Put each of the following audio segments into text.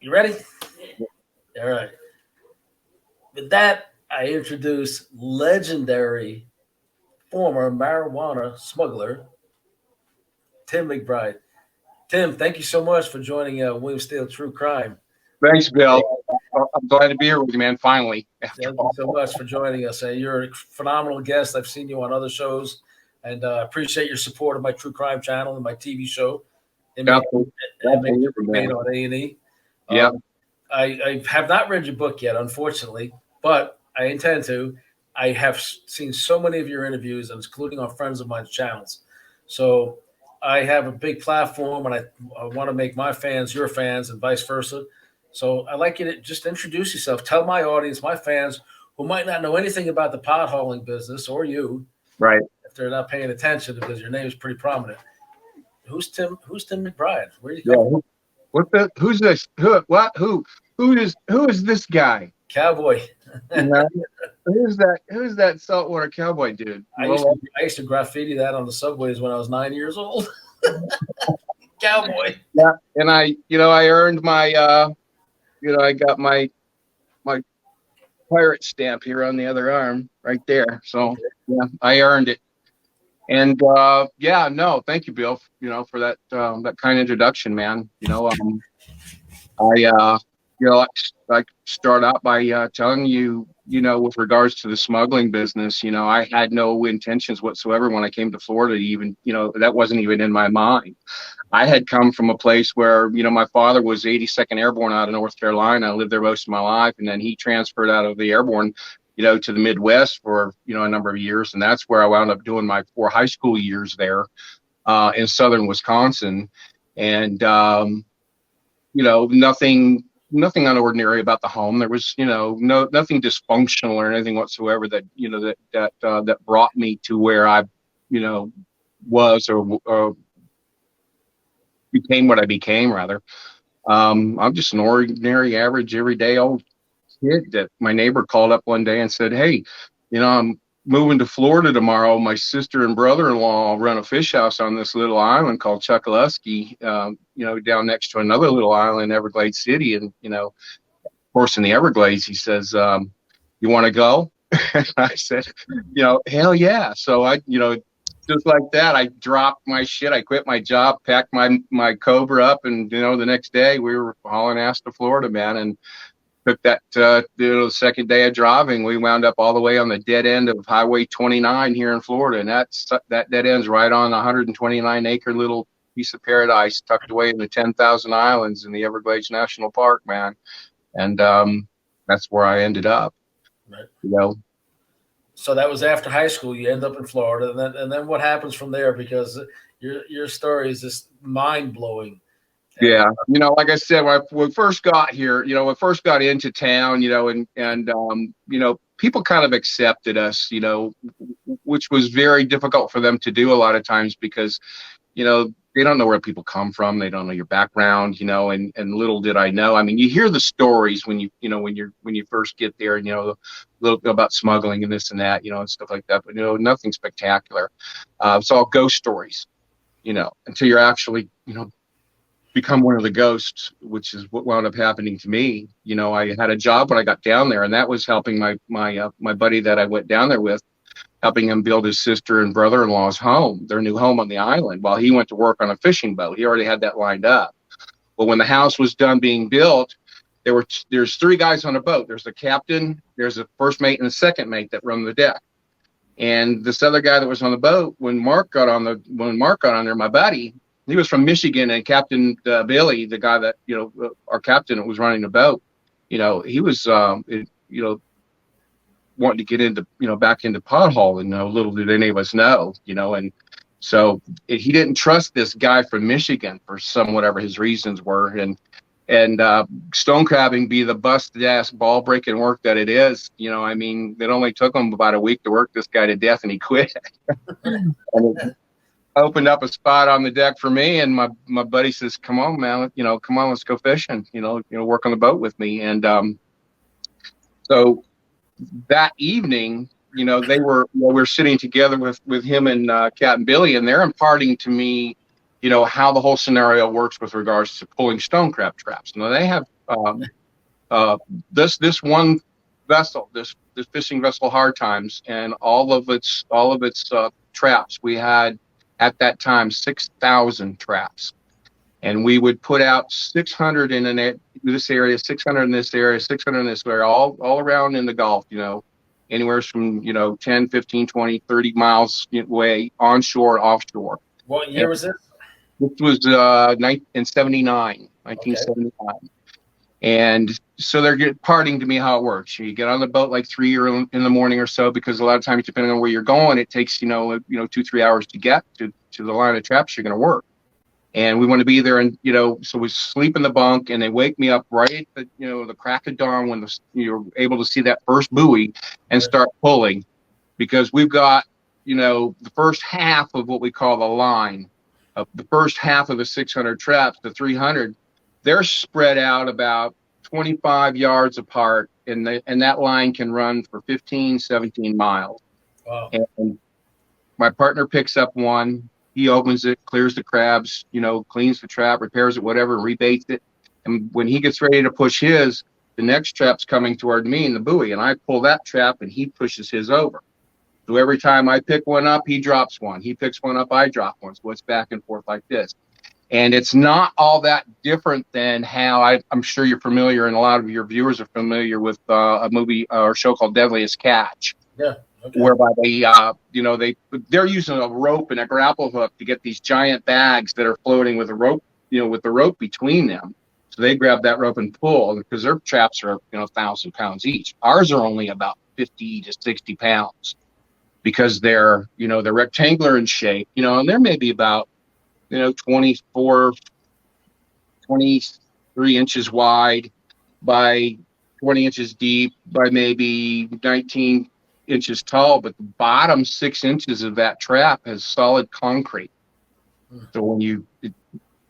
You ready? All right. With that, I introduce legendary former marijuana smuggler Tim McBride. Tim, thank you so much for joining William Steele True Crime. Thanks, Bill. I'm glad to be here with you, man. Finally. Thank you so much for joining us. You're a phenomenal guest. I've seen you on other shows, and appreciate your support of my True Crime channel and my TV show. It made on A&E. Yeah. I have not read your book yet, unfortunately, but I intend to. I have seen so many of your interviews, including on friends of mine's channels. So I have a big platform, and I want to make my fans your fans and vice versa. So I'd like you to just introduce yourself. Tell my audience, my fans, who might not know anything about the potholing business or you, right? If they're not paying attention because your name is pretty prominent. Who's Tim McBride? Where do you come from? Who's this? Who is this guy? Cowboy. Who's that Saltwater Cowboy dude? I used to graffiti that on the subways when I was 9 years old. Cowboy. Yeah, and I earned my I got my pirate stamp here on the other arm right there. So yeah, I earned it. And thank you, Bill, for that that kind introduction, man. I start out by telling you, with regards to the smuggling business, I had no intentions whatsoever when I came to Florida. Even, that wasn't even in my mind. I had come from a place where, my father was 82nd Airborne out of North Carolina. I lived there most of my life. And then he transferred out of the Airborne, to the Midwest for, a number of years. And that's where I wound up doing my 4 high school years there in southern Wisconsin. And, nothing unordinary about the home. There was, nothing dysfunctional or anything whatsoever that, that brought me to where I, was or became what I became, rather. I'm just an ordinary, average, everyday old kid that my neighbor called up one day and said, "Hey, I'm moving to Florida tomorrow. My sister and brother-in-law run a fish house on this little island called Chuckaluski, down next to another little island, Everglades City. And, of course, in the Everglades," he says, "You want to go?" And I said, "Hell yeah." So I, just like that, I dropped my shit. I quit my job, packed my Cobra up, and, the next day we were hauling ass to Florida, man. And took that, the second day of driving, we wound up all the way on the dead end of Highway 29 here in Florida. And that dead end's right on a 129-acre little piece of paradise tucked away in the 10,000 islands in the Everglades National Park, man. And that's where I ended up, right. So that was after high school. You end up in Florida. And then what happens from there? Because your story is just mind-blowing. Yeah, like I said, when we first got here, when we first got into town, and people kind of accepted us, which was very difficult for them to do a lot of times because, they don't know where people come from, they don't know your background, and little did I know. I mean, you hear the stories when you first get there, and a little bit about smuggling and this and that, and stuff like that, but nothing spectacular. It's all ghost stories, until you're actually, become one of the ghosts, which is what wound up happening to me. I had a job when I got down there, and that was helping my buddy that I went down there with, helping him build his sister and brother-in-law's home, their new home on the island, while he went to work on a fishing boat. He already had that lined up. But when the house was done being built, there's 3 guys on a boat. There's the captain, there's a first mate, and a second mate that run the deck. And this other guy that was on the boat, when Mark got on there, my buddy, he was from Michigan, and Captain Billy, the guy that, our captain that was running the boat, he was, wanting to get into, back into pothole, and little did any of us know, and so he didn't trust this guy from Michigan for whatever his reasons were. And stone crabbing be the busted ass ball breaking work that it is, it only took him about a week to work this guy to death, and he quit. And opened up a spot on the deck for me, and my buddy says, "Come on, man, come on, let's go fishing, work on the boat with me." And so that evening, they were, we're sitting together with him and Captain Billy, and they're imparting to me, how the whole scenario works with regards to pulling stone crab traps. Now they have this one vessel, this fishing vessel, Hard Times, and all of its traps. We had at that time 6,000 traps, and we would put out 600 in this area, 600 in this area, 600 in this area, all around in the Gulf. Anywhere from 10, 15, 20, 30 miles away, onshore, offshore. What year was this? This was in 79, 1979. Okay. And so they're parting to me how it works. You get on the boat like 3 in the morning or so, because a lot of times, depending on where you're going, it takes 2-3 hours to get to the line of traps you're going to work. And we want to be there, and so we sleep in the bunk, and they wake me up right at the crack of dawn when you're able to see that first buoy and start pulling, because we've got the first half of what we call the line, the first half of the 600 traps, the 300. They're spread out about 25 yards apart, and that line can run for 15, 17 miles. Wow. And my partner picks up one. He opens it, clears the crabs, cleans the trap, repairs it, whatever, rebaits it. And when he gets ready to push his, the next trap's coming toward me in the buoy, and I pull that trap, and he pushes his over. So every time I pick one up, he drops one. He picks one up, I drop one. So it's back and forth like this. And it's not all that different than how I'm sure you're familiar, and a lot of your viewers are familiar with a movie or show called Deadliest Catch. Yeah. Okay. Whereby they're using a rope and a grapple hook to get these giant bags that are floating with a rope, with the rope between them. So they grab that rope and pull, because their traps are 1,000 pounds each. Ours are only about 50 to 60 pounds, because they're rectangular in shape, and they're maybe about 24, 23 inches wide by 20 inches deep by maybe 19 inches tall, but the bottom 6 inches of that trap has solid concrete. So when you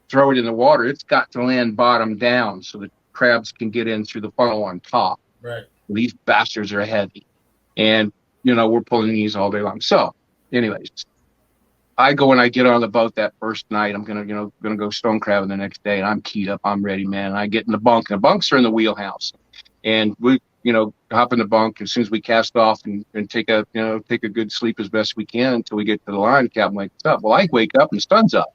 throw it in the water, it's got to land bottom down so the crabs can get in through the funnel on top. Right. These bastards are heavy, and we're pulling these all day long. So anyways, I go and I get on the boat that first night. I'm gonna go stone crabbing the next day, and I'm keyed up. I'm ready, man. And I get in the bunk, and the bunks are in the wheelhouse, and we hop in the bunk as soon as we cast off and take a good sleep as best we can until we get to the line. Captain wakes up. Well, I wake up and the sun's up,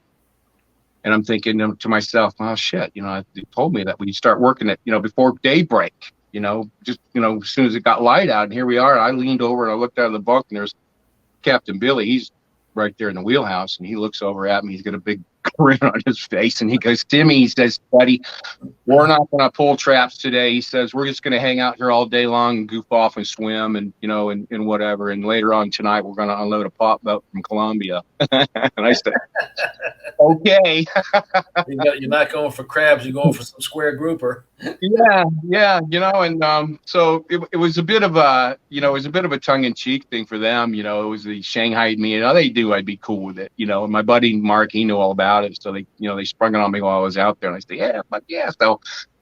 and I'm thinking to myself, oh shit, they told me that we start working at before daybreak. Just as soon as it got light out, and here we are. I leaned over and I looked out of the bunk, and there's Captain Billy. He's right there in the wheelhouse, and he looks over at me. He's got a big grin on his face, and he goes, Timmy, he says, buddy, we're not going to pull traps today. He says, we're just going to hang out here all day long and goof off and swim and and whatever, and later on tonight we're going to unload a pop boat from Colombia. And I said, okay. You're not going for crabs, you're going for some square grouper. Yeah, and so it was a bit of a tongue-in-cheek thing for them. It was the Shanghai me, and they do, I'd be cool with it. And my buddy Mark, he knew all about it, so they sprung it on me while I was out there, and I said, yeah. So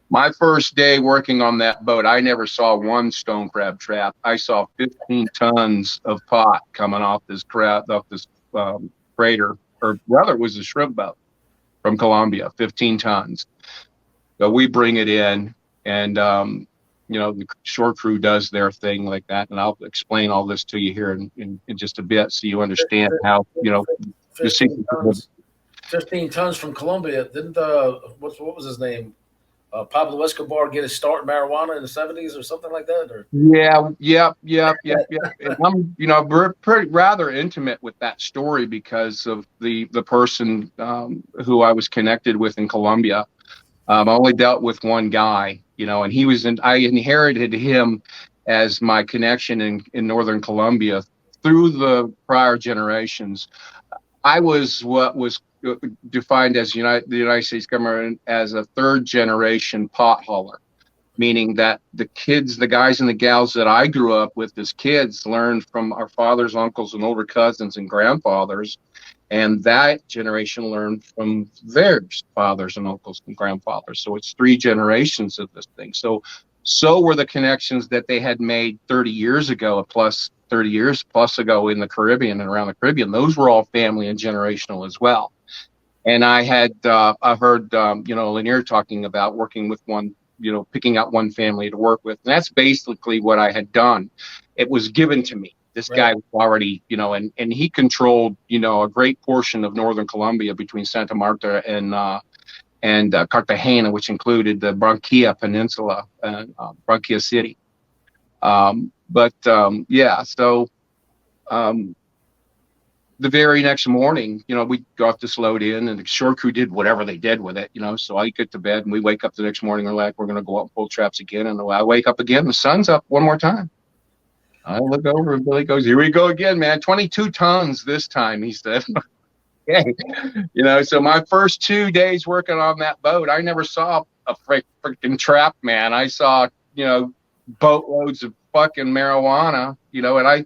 my first day working on that boat, I never saw one stone crab trap. I saw 15 tons of pot coming off this freighter, or rather it was a shrimp boat from Colombia, 15 tons. So we bring it in, and the shore crew does their thing like that, and I'll explain all this to you here in just a bit, so you understand how 15 tons from Colombia. Didn't what was his name? Pablo Escobar get his start in marijuana in the 70s or something like that? Or Yeah. And I'm pretty rather intimate with that story because of the person who I was connected with in Colombia. I only dealt with one guy, and I inherited him as my connection in northern Colombia through the prior generations. I was what was defined as the United States government as a third generation pot hauler, meaning that the guys and the gals that I grew up with as kids learned from our fathers, uncles, and older cousins and grandfathers. And that generation learned from their fathers and uncles and grandfathers. So it's 3 generations of this thing. So were the connections that they had made 30 years ago, plus 30 years plus ago in the Caribbean and around the Caribbean. Those were all family and generational as well. And I had, I heard, Lanier talking about working with one picking out one family to work with. And that's basically what I had done. It was given to me. This guy was already, and he controlled, a great portion of northern Colombia between Santa Marta and Cartagena, which included the Barranquilla Peninsula, Barranquilla City. The very next morning, we got this load in, and the shore crew did whatever they did with it, So I get to bed, and we wake up the next morning. We're like, we're going to go out and pull traps again. And I wake up again, the sun's up one more time. I look over, and Billy goes, "Here we go again, man. 22 tons this time," he said. Okay. So my first 2 days working on that boat, I never saw a freaking trap, man. I saw, boatloads of fucking marijuana, and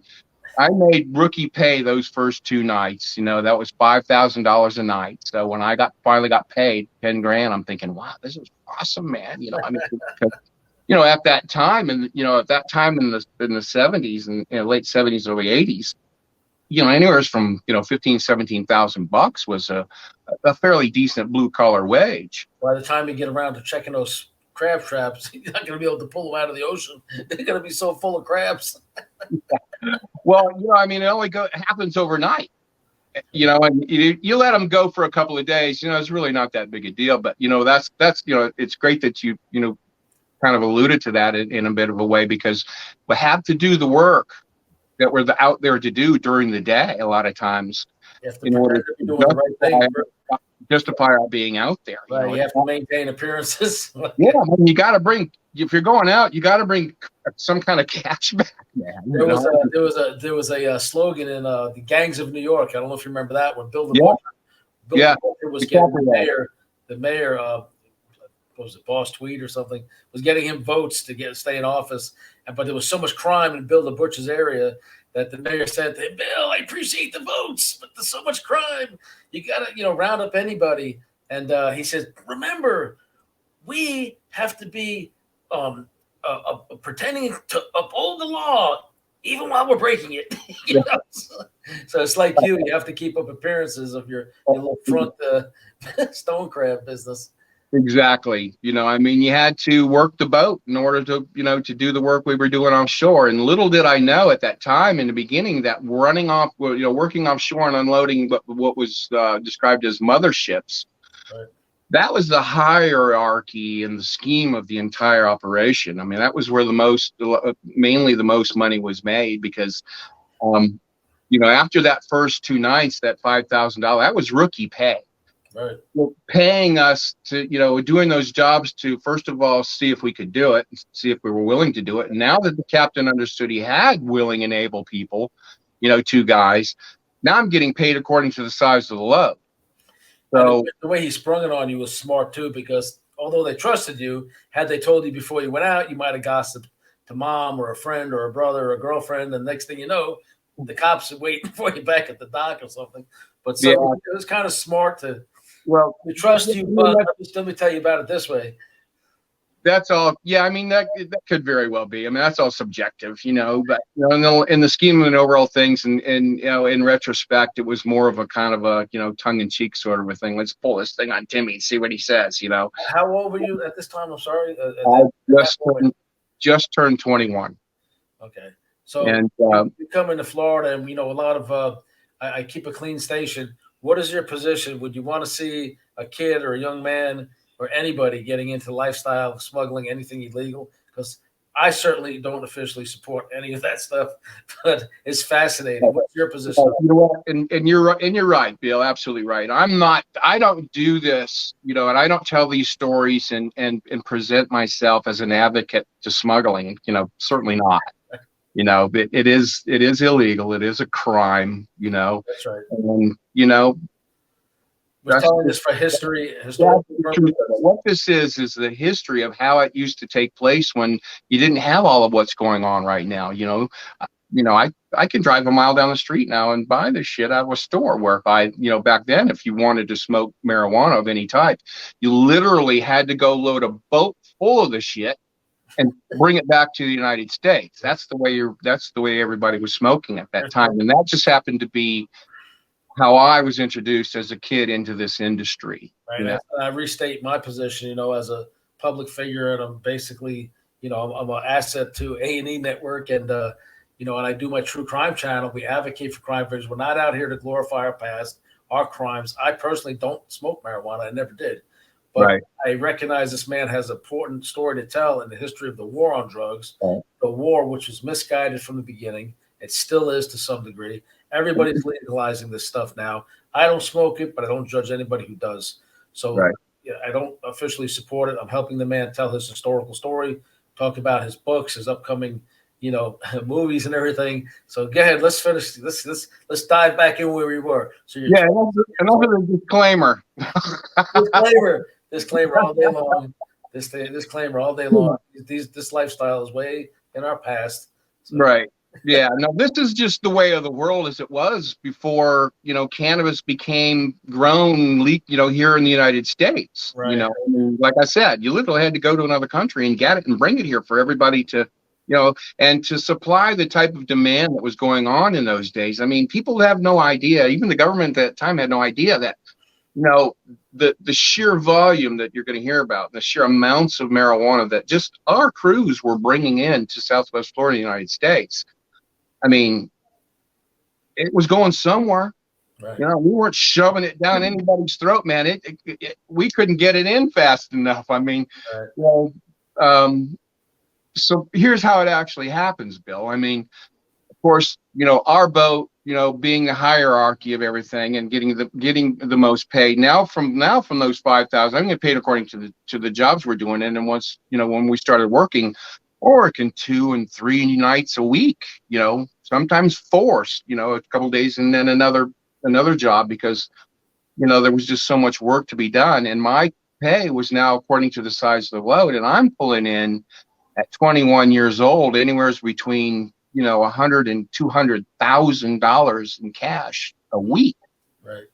I made rookie pay those first 2 nights. That was $5,000 a night. So when I finally got paid $10,000, I'm thinking, wow, this is awesome, man. At that time, and in the 70s and late 70s, early 80s, anywhere from 15,000-17,000 bucks was a fairly decent blue collar wage. By the time you get around to checking those crab traps, you're not going to be able to pull them out of the ocean. They're going to be so full of crabs. Well, it only happens overnight. And you let them go for a couple of days. It's really not that big a deal. But that's it's great that you kind of alluded to that in a bit of a way, because we have to do the work that we're out there to do during the day a lot of times in order to justify our being out there. You have to maintain appearances. You got to bring, if you're going out, you got to bring some kind of cash back, man. There was a slogan in the Gangs of New York. I don't know if you remember that one. Bill the Butcher was getting the mayor. What was it, Boss Tweed or something, was getting him votes to stay in office. But there was so much crime in Bill the Butcher's area that the mayor said to him, "Bill, I appreciate the votes, but there's so much crime. You got to, round up anybody." And he said, "Remember, we have to be pretending to uphold the law even while we're breaking it." So it's like you have to keep up appearances of your little front stone crab business. Exactly. You had to work the boat in order to, to do the work we were doing offshore. And little did I know at that time in the beginning that working offshore and unloading what was described as motherships, that was the hierarchy and the scheme of the entire operation. That was where mainly the most money was made, because, after that first 2 nights, that $5,000, that was rookie pay. Right. Well, paying us to, doing those jobs to, first of all, see if we could do it, see if we were willing to do it. And now that the captain understood he had willing and able people, 2 guys, now I'm getting paid according to the size of the load. So the way he sprung it on you was smart too, because although they trusted you, had they told you before you went out, you might have gossiped to mom or a friend or a brother or a girlfriend. And the next thing you know, the cops are waiting for you back at the dock or something. But it was kind of smart to. Well, we trust you, but let me tell you about it this way. That's all. Yeah, that could very well be. That's all subjective, But in the scheme of overall things, and in retrospect, it was more of a kind of a tongue-in-cheek sort of a thing. Let's pull this thing on Timmy and see what he says. How old were you at this time? I'm sorry. I just turned 21. Okay, so you come into Florida, and a lot of I keep a clean station. What is your position? Would you want to see a kid or a young man or anybody getting into the lifestyle of smuggling, anything illegal? Because I certainly don't officially support any of that stuff, but it's fascinating. What's your position? And you're right, Bill. Absolutely right. I don't do this, and I don't tell these stories and present myself as an advocate to smuggling. Certainly not. It is illegal. It is a crime. That's right. And we're telling this for history. What this is the history of how it used to take place when you didn't have all of what's going on right now. I can drive a mile down the street now and buy this shit out of a store, where back then, if you wanted to smoke marijuana of any type, you literally had to go load a boat full of the shit and bring it back to the United States. That's the way everybody was smoking at that time. And that just happened to be how I was introduced as a kid into this industry. Right. I restate my position, as a public figure, and I'm basically, I'm an asset to A&E Network, and and I do my true crime channel. We advocate for crime victims. We're not out here to glorify our past, our crimes. I personally don't smoke marijuana. I never did. But Right. I recognize this man has an important story to tell in the history of the war on drugs, Right. the war which was misguided from the beginning. It still is to some degree. Everybody's legalizing this stuff now. I don't smoke it, but I don't judge anybody who does. So Right. I don't officially support it. I'm helping the man tell his historical story, talk about his books, his upcoming, movies and everything. So go ahead, let's finish. Let's dive back in where we were. So another disclaimer. Disclaimer all day long. Disclaimer all day long. This lifestyle is way in our past. So. Right. Yeah. No, this is just the way of the world as it was before, cannabis became grown, here in the United States. Right. Like I said, you literally had to go to another country and get it and bring it here for everybody to, and to supply the type of demand that was going on in those days. I mean, people have no idea, even the government at that time had no idea that, the sheer volume that you're going to hear about, the sheer amounts of marijuana that just our crews were bringing in to Southwest Florida, United States. I mean, it was going somewhere. Right. We weren't shoving it down anybody's throat, man. We couldn't get it in fast enough. I mean, right. So here's how it actually happens, Bill. I mean, of course, our boat, being the hierarchy of everything and getting the most paid. Now from those 5,000, I'm getting paid according to the jobs we're doing. And then once, when we started working, working 2 and 3 nights a week, sometimes 4, a couple of days, and then another job because, there was just so much work to be done. And my pay was now according to the size of the load. And I'm pulling in at 21 years old, anywhere between, $100,000 and $200,000 in cash a week. Right.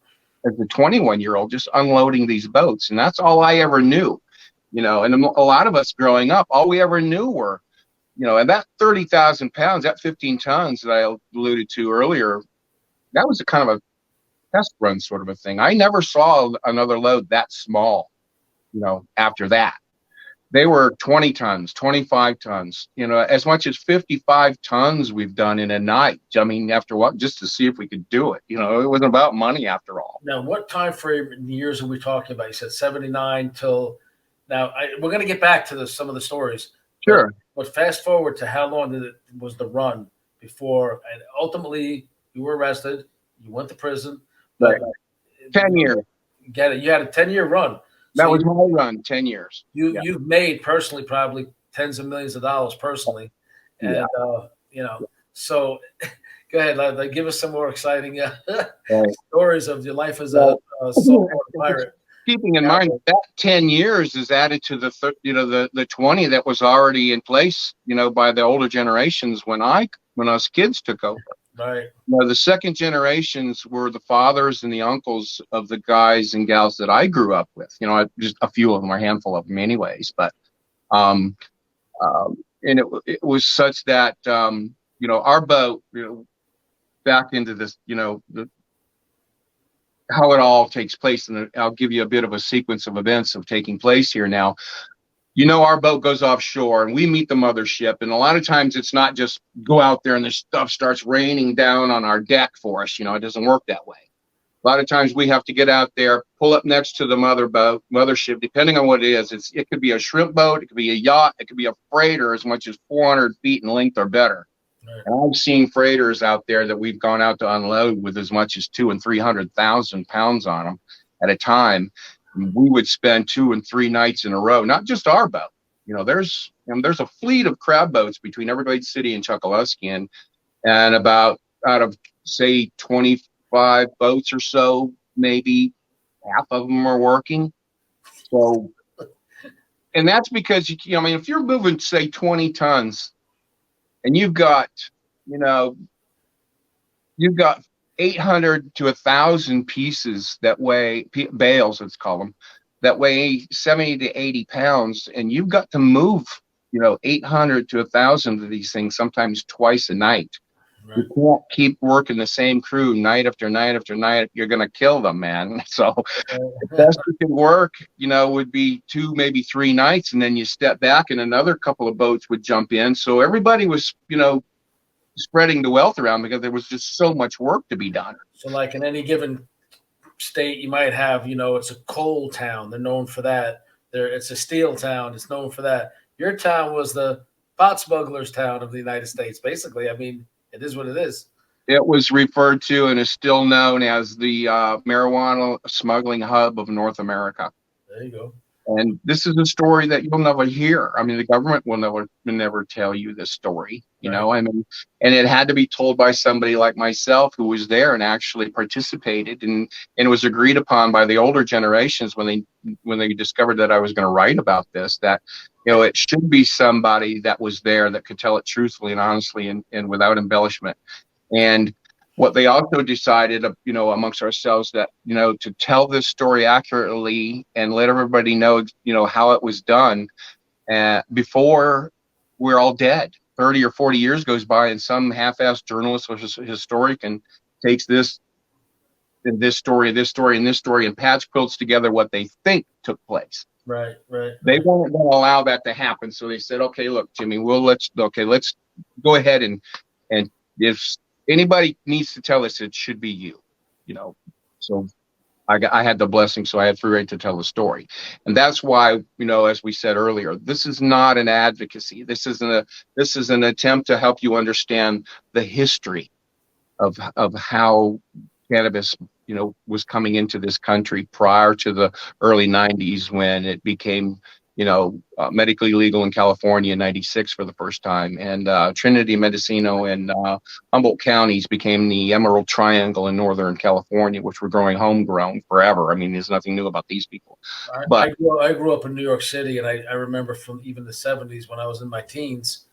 As a 21-year-old, just unloading these boats. And that's all I ever knew, and a lot of us growing up, all we ever knew were, and that 30,000 pounds, that 15 tons that I alluded to earlier, that was a kind of a test run sort of a thing. I never saw another load that small, after that. They were 20 tons, 25 tons, as much as 55 tons we've done in a night. I mean, after what, just to see if we could do it. It wasn't about money after all. Now, what time frame in years are we talking about? You said 79 till now. We're going to get back to some of the stories. Sure. But fast forward to how long was the run before, and ultimately you were arrested, you went to prison. Right. 10 years. Get it? You had a 10-year run. That was my run, 10 years. You've made personally probably tens of millions of dollars personally, and so go ahead, give us some more exciting stories of your life as a saltwater pirate. Keeping in mind that 10 years is added to the 20 that was already in place, by the older generations when us kids took over. Right. The second generations were the fathers and the uncles of the guys and gals that I grew up with. Just a few of them, a handful of them, anyways. But, and it was such that our boat, back into this, how it all takes place, and I'll give you a bit of a sequence of events of taking place here now. Our boat goes offshore and we meet the mothership. And a lot of times it's not just go out there and the stuff starts raining down on our deck for us. It doesn't work that way. A lot of times we have to get out there, pull up next to the mothership, depending on what it is. It could be a shrimp boat, it could be a yacht, it could be a freighter as much as 400 feet in length or better. Right. And I've seen freighters out there that we've gone out to unload with as much as 200,000 and 300,000 pounds on them at a time. We would spend 2 and 3 nights in a row, not just our boat. There's a fleet of crab boats between Everglades City and Chokoloskee, and about out of say 25 boats or so, maybe half of them are working. So, and that's because if you're moving say 20 tons, and you've got 800 to 1,000 pieces that weigh bales, let's call them, that weigh 70 to 80 pounds, and you've got to move 800 to 1,000 of these things sometimes twice a night. You can't keep working the same crew night after night after night. You're going to kill them, man. So the best you can work, would be 2, maybe 3 nights, and then you step back and another couple of boats would jump in. So everybody was, spreading the wealth around because there was just so much work to be done. So like in any given state, you might have, it's a coal town. They're known for that. It's a steel town. It's known for that. Your town was the pot smugglers town of the United States, basically. I mean, it is what it is. It was referred to and is still known as the marijuana smuggling hub of North America. There you go. And this is a story that you'll never hear. I mean, the government will never tell you this story, I mean, and it had to be told by somebody like myself who was there and actually participated, and it was agreed upon by the older generations when they discovered that I was going to write about this, that, it should be somebody that was there that could tell it truthfully and honestly and without embellishment. And what they also decided, amongst ourselves, that, to tell this story accurately and let everybody know, how it was done before we're all dead. 30 or 40 years goes by and some half-assed journalist or historian takes this and this story, this story, and this story and patch quilts together what they think took place. Right. They weren't going to allow that to happen. So they said, okay, look, Jimmy, let's go ahead and if anybody needs to tell us, it should be you, So I had the blessing, so I had free rein to tell the story, and that's why, as we said earlier, this is not an advocacy. This is an attempt to help you understand the history of how cannabis, was coming into this country prior to the early 90s when it became, medically legal in California in 96 for the first time. And Trinity, Mendocino, and Humboldt counties became the Emerald Triangle in Northern California, which were growing homegrown forever. I mean, there's nothing new about these people. But I grew up in New York City, and I remember from even the 70s when I was in my teens,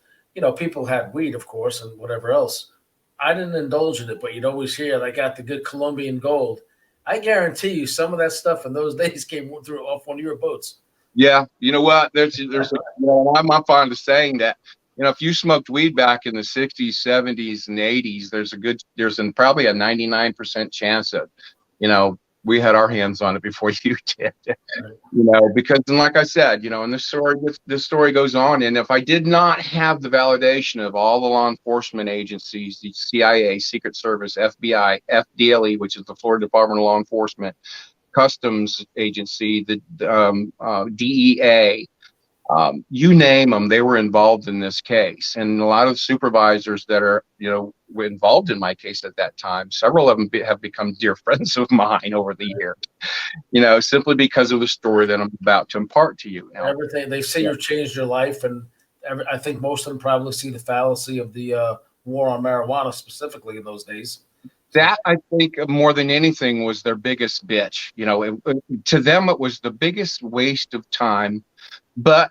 people had weed, of course, and whatever else. I didn't indulge in it, but you'd always hear, I got the good Colombian gold. I guarantee you some of that stuff in those days came through off one of your boats. Yeah, you know what? I'm fond of saying that, if you smoked weed back in the 60s, 70s, and 80s, there's probably a 99% chance that, we had our hands on it before you did, because, and like I said, and this story goes on. And if I did not have the validation of all the law enforcement agencies, the CIA, Secret Service, FBI, FDLE, which is the Florida Department of Law Enforcement, Customs Agency, the DEA, you name them, they were involved in this case. And a lot of supervisors that are, were involved in my case at that time, several of them have become dear friends of mine over the years, simply because of the story that I'm about to impart to you. Now, everything they say you've changed your life, and I think most of them probably see the fallacy of the war on marijuana specifically in those days. That, I think, more than anything, was their biggest bitch. To them, it was the biggest waste of time, but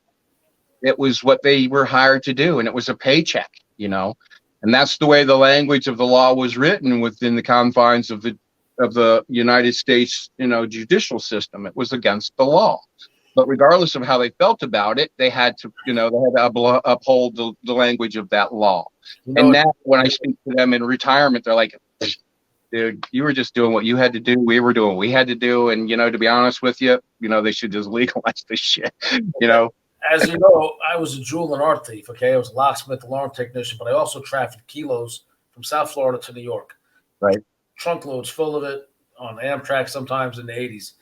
it was what they were hired to do, and it was a paycheck, and that's the way the language of the law was written within the confines of the United States, judicial system. It was against the law. But regardless of how they felt about it, they had to, uphold the language of that law. And now when I speak to them in retirement, they're like, dude, you were just doing what you had to do. We were doing what we had to do. And, to be honest with you, they should just legalize this shit, As you know, I was a jewel and art thief, okay? I was a locksmith, alarm technician, but I also trafficked kilos from South Florida to New York. Right. Trunk loads full of it on Amtrak sometimes in the 80s.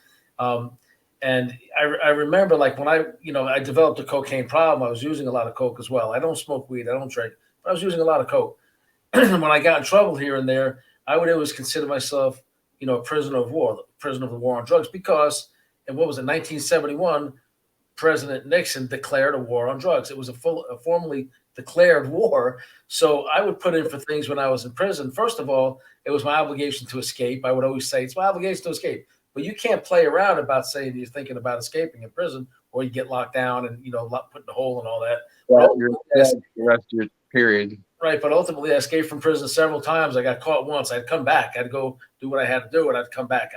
And I remember, like, when I developed a cocaine problem, I was using a lot of coke as well. I don't smoke weed. I don't drink. But I was using a lot of coke. When I got in trouble here and there, I would always consider myself, a prisoner of war, prisoner of the war on drugs, because in 1971, President Nixon declared a war on drugs. It was a formally declared war. So I would put in for things when I was in prison. First of all, it was my obligation to escape. I would always say it's my obligation to escape. But you can't play around about saying you're thinking about escaping in prison, or you get locked down and, put in the hole and all that. Well, you're the rest of your period. Right, but ultimately I escaped from prison several times. I got caught once. I'd come back. I'd go do what I had to do, and I'd come back.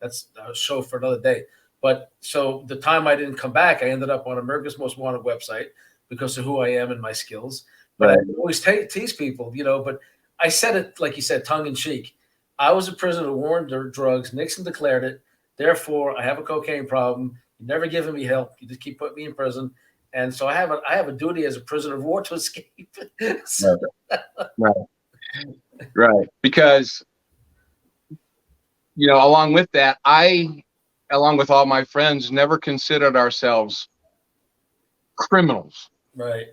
That's a show for another day. But so the time I didn't come back, I ended up on America's Most Wanted website because of who I am and my skills. But right. I always tease people, but I said it like you said, tongue in cheek. I was a prisoner of war and drugs. Nixon declared it. Therefore, I have a cocaine problem. You're never giving me help. You just keep putting me in prison. And so I have a duty as a prisoner of war to escape. So, Right. Right. Because, along with that, along with all my friends, never considered ourselves criminals. right.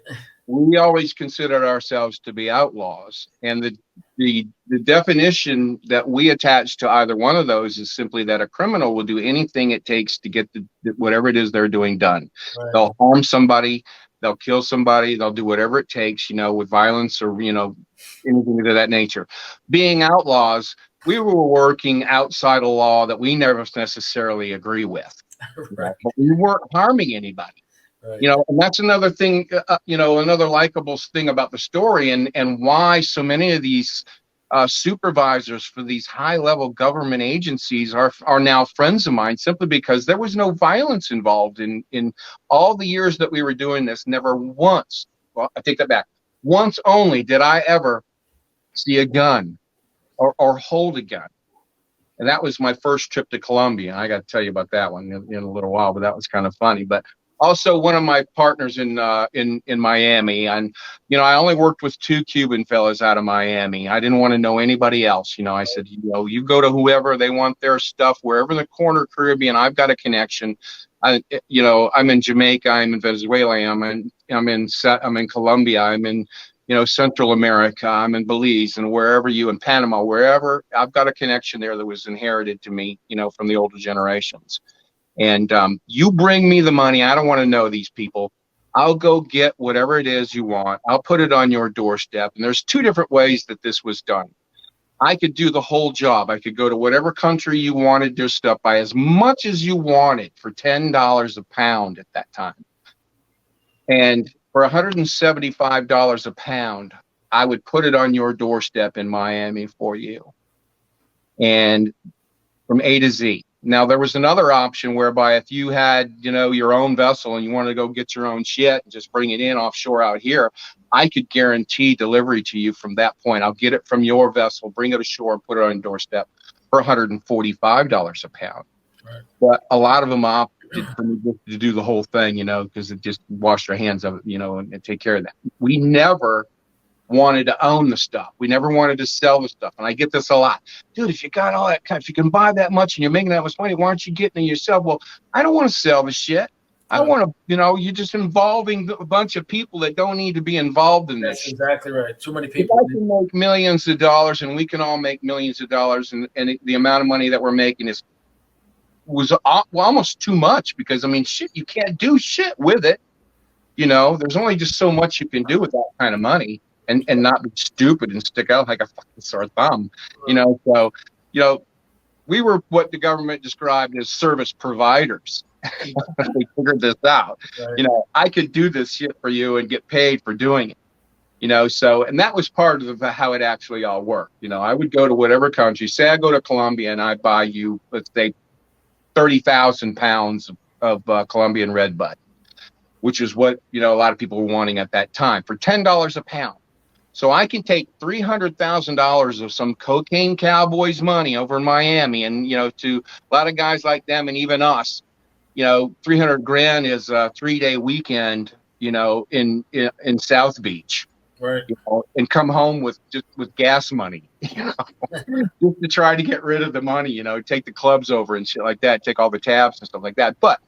We always considered ourselves to be outlaws. And the definition that we attach to either one of those is simply that a criminal will do anything it takes to get whatever it is they're doing done. Right. They'll harm somebody, they'll kill somebody, they'll do whatever it takes, with violence or, anything of that nature. Being outlaws, we were working outside a law that we never necessarily agree with. Right. But we weren't harming anybody. Right. And that's another thing, another likable thing about the story and why so many of these supervisors for these high-level government agencies are now friends of mine, simply because there was no violence involved in all the years that we were doing this. Never once, well, I take that back, once only did I ever see a gun or hold a gun. And that was my first trip to Colombia. I got to tell you about that one in a little while, but that was kind of funny. But also one of my partners in Miami, and I only worked with 2 Cuban fellas out of Miami. I didn't want to know anybody else. I said, you go to whoever they want their stuff, wherever in the corner Caribbean, I've got a connection. I'm in Jamaica, I'm in Venezuela, I'm in Colombia, I'm in Central America, I'm in Belize, and wherever in Panama, wherever, I've got a connection there that was inherited to me, from the older generations. And you bring me the money. I don't want to know these people. I'll go get whatever it is you want. I'll put it on your doorstep. And there's 2 different ways that this was done. I could do the whole job. I could go to whatever country you wanted your stuff by as much as you wanted for $10 a pound at that time. And for $175 a pound, I would put it on your doorstep in Miami for you. And from A to Z. Now, there was another option whereby if you had, your own vessel and you wanted to go get your own shit and just bring it in offshore out here, I could guarantee delivery to you from that point. I'll get it from your vessel, bring it ashore, and put it on your doorstep for $145 a pound. Right. But a lot of them opted for me to do the whole thing, because it just wash your hands of it, and take care of that. We never wanted to own the stuff. We never wanted to sell the stuff. And I get this a lot. Dude, if you got all that if you can buy that much and you're making that much money, why aren't you getting it yourself? Well, I don't want to sell the shit. I want to, you're just involving a bunch of people that don't need to be involved in this. That's exactly right. Too many people. If I can make millions of dollars, and we can all make millions of dollars, and the amount of money that we're making was almost too much, because, shit, you can't do shit with it. There's only just so much you can do with that kind of money. And not be stupid and stick out like a fucking sore thumb, So, we were what the government described as service providers. We figured this out. Right. I could do this shit for you and get paid for doing it. So, and that was part of how it actually all worked. I would go to whatever country. Say I go to Colombia and I buy you, let's say, 30,000 pounds of Colombian redbud, which is what a lot of people were wanting at that time, for $10 a pound. So I can take $300,000 of some cocaine cowboys' money over in Miami, and to a lot of guys like them, and even us, 300 grand is a 3-day weekend, in South Beach, right? And come home with gas money, just to try to get rid of the money, take the clubs over and shit like that, take all the tabs and stuff like that. But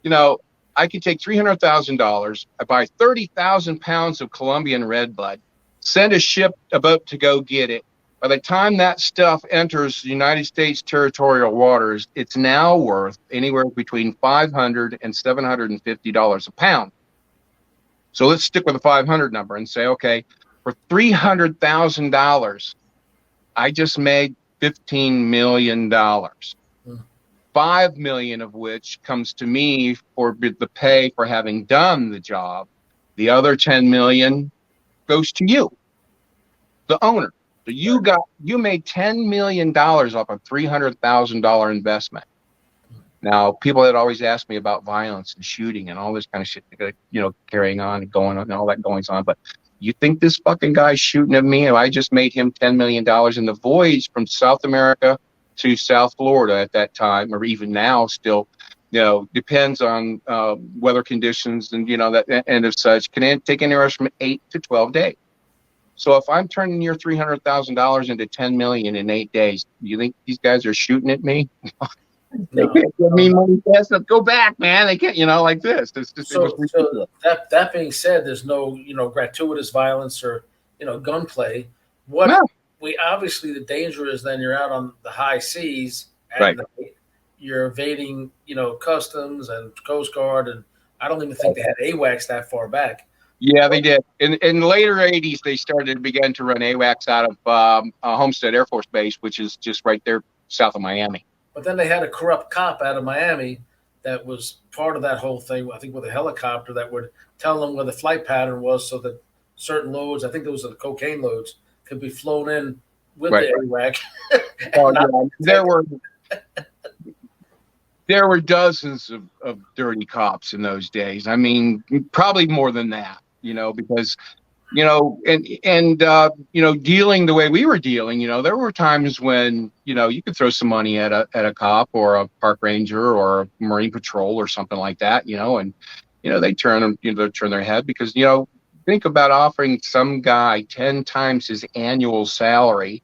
I could take $300,000, I buy 30,000 pounds of Colombian redbud, send a ship about to go get it. By the time that stuff enters the United States territorial waters, it's now worth anywhere between $500 and $750 a pound. So let's stick with the 500 number and say, okay, for $300,000, I just made $15 million. $5 million of which comes to me for the pay for having done the job. The other $10 million goes to you, the owner. So you made $10 million off a $300,000 investment. Now, people had always asked me about violence and shooting and all this kind of shit, carrying on and going on and all that goings on. But You think this fucking guy's shooting at me? I just made him $10 million in the voyage from South America to South Florida at that time, or even now still, depends on weather conditions and, that and as such, can take anywhere from 8 to 12 days. So if I'm turning your $300,000 into 10 million in 8 days, do you think these guys are shooting at me? They can't give me money fast enough. Go back, man. They can't, like this. So that being said, there's no, gratuitous violence or, gunplay. We obviously, the danger is then you're out on the high seas at night, you're evading, customs and Coast Guard, and I don't even think they had AWACS that far back. Yeah, they did. In the later 80s, they began to run AWACS out of Homestead Air Force Base, which is just right there south of Miami. But then they had a corrupt cop out of Miami that was part of that whole thing, I think, with a helicopter that would tell them where the flight pattern was so that certain loads, I think those are the cocaine loads, could be flown in with the AWAC. There were dozens of dirty cops in those days. I mean, probably more than that, because dealing the way we were dealing, there were times when, you could throw some money at a cop or a park ranger or a Marine Patrol or something like that, and, they turn their head because, think about offering some guy 10 times his annual salary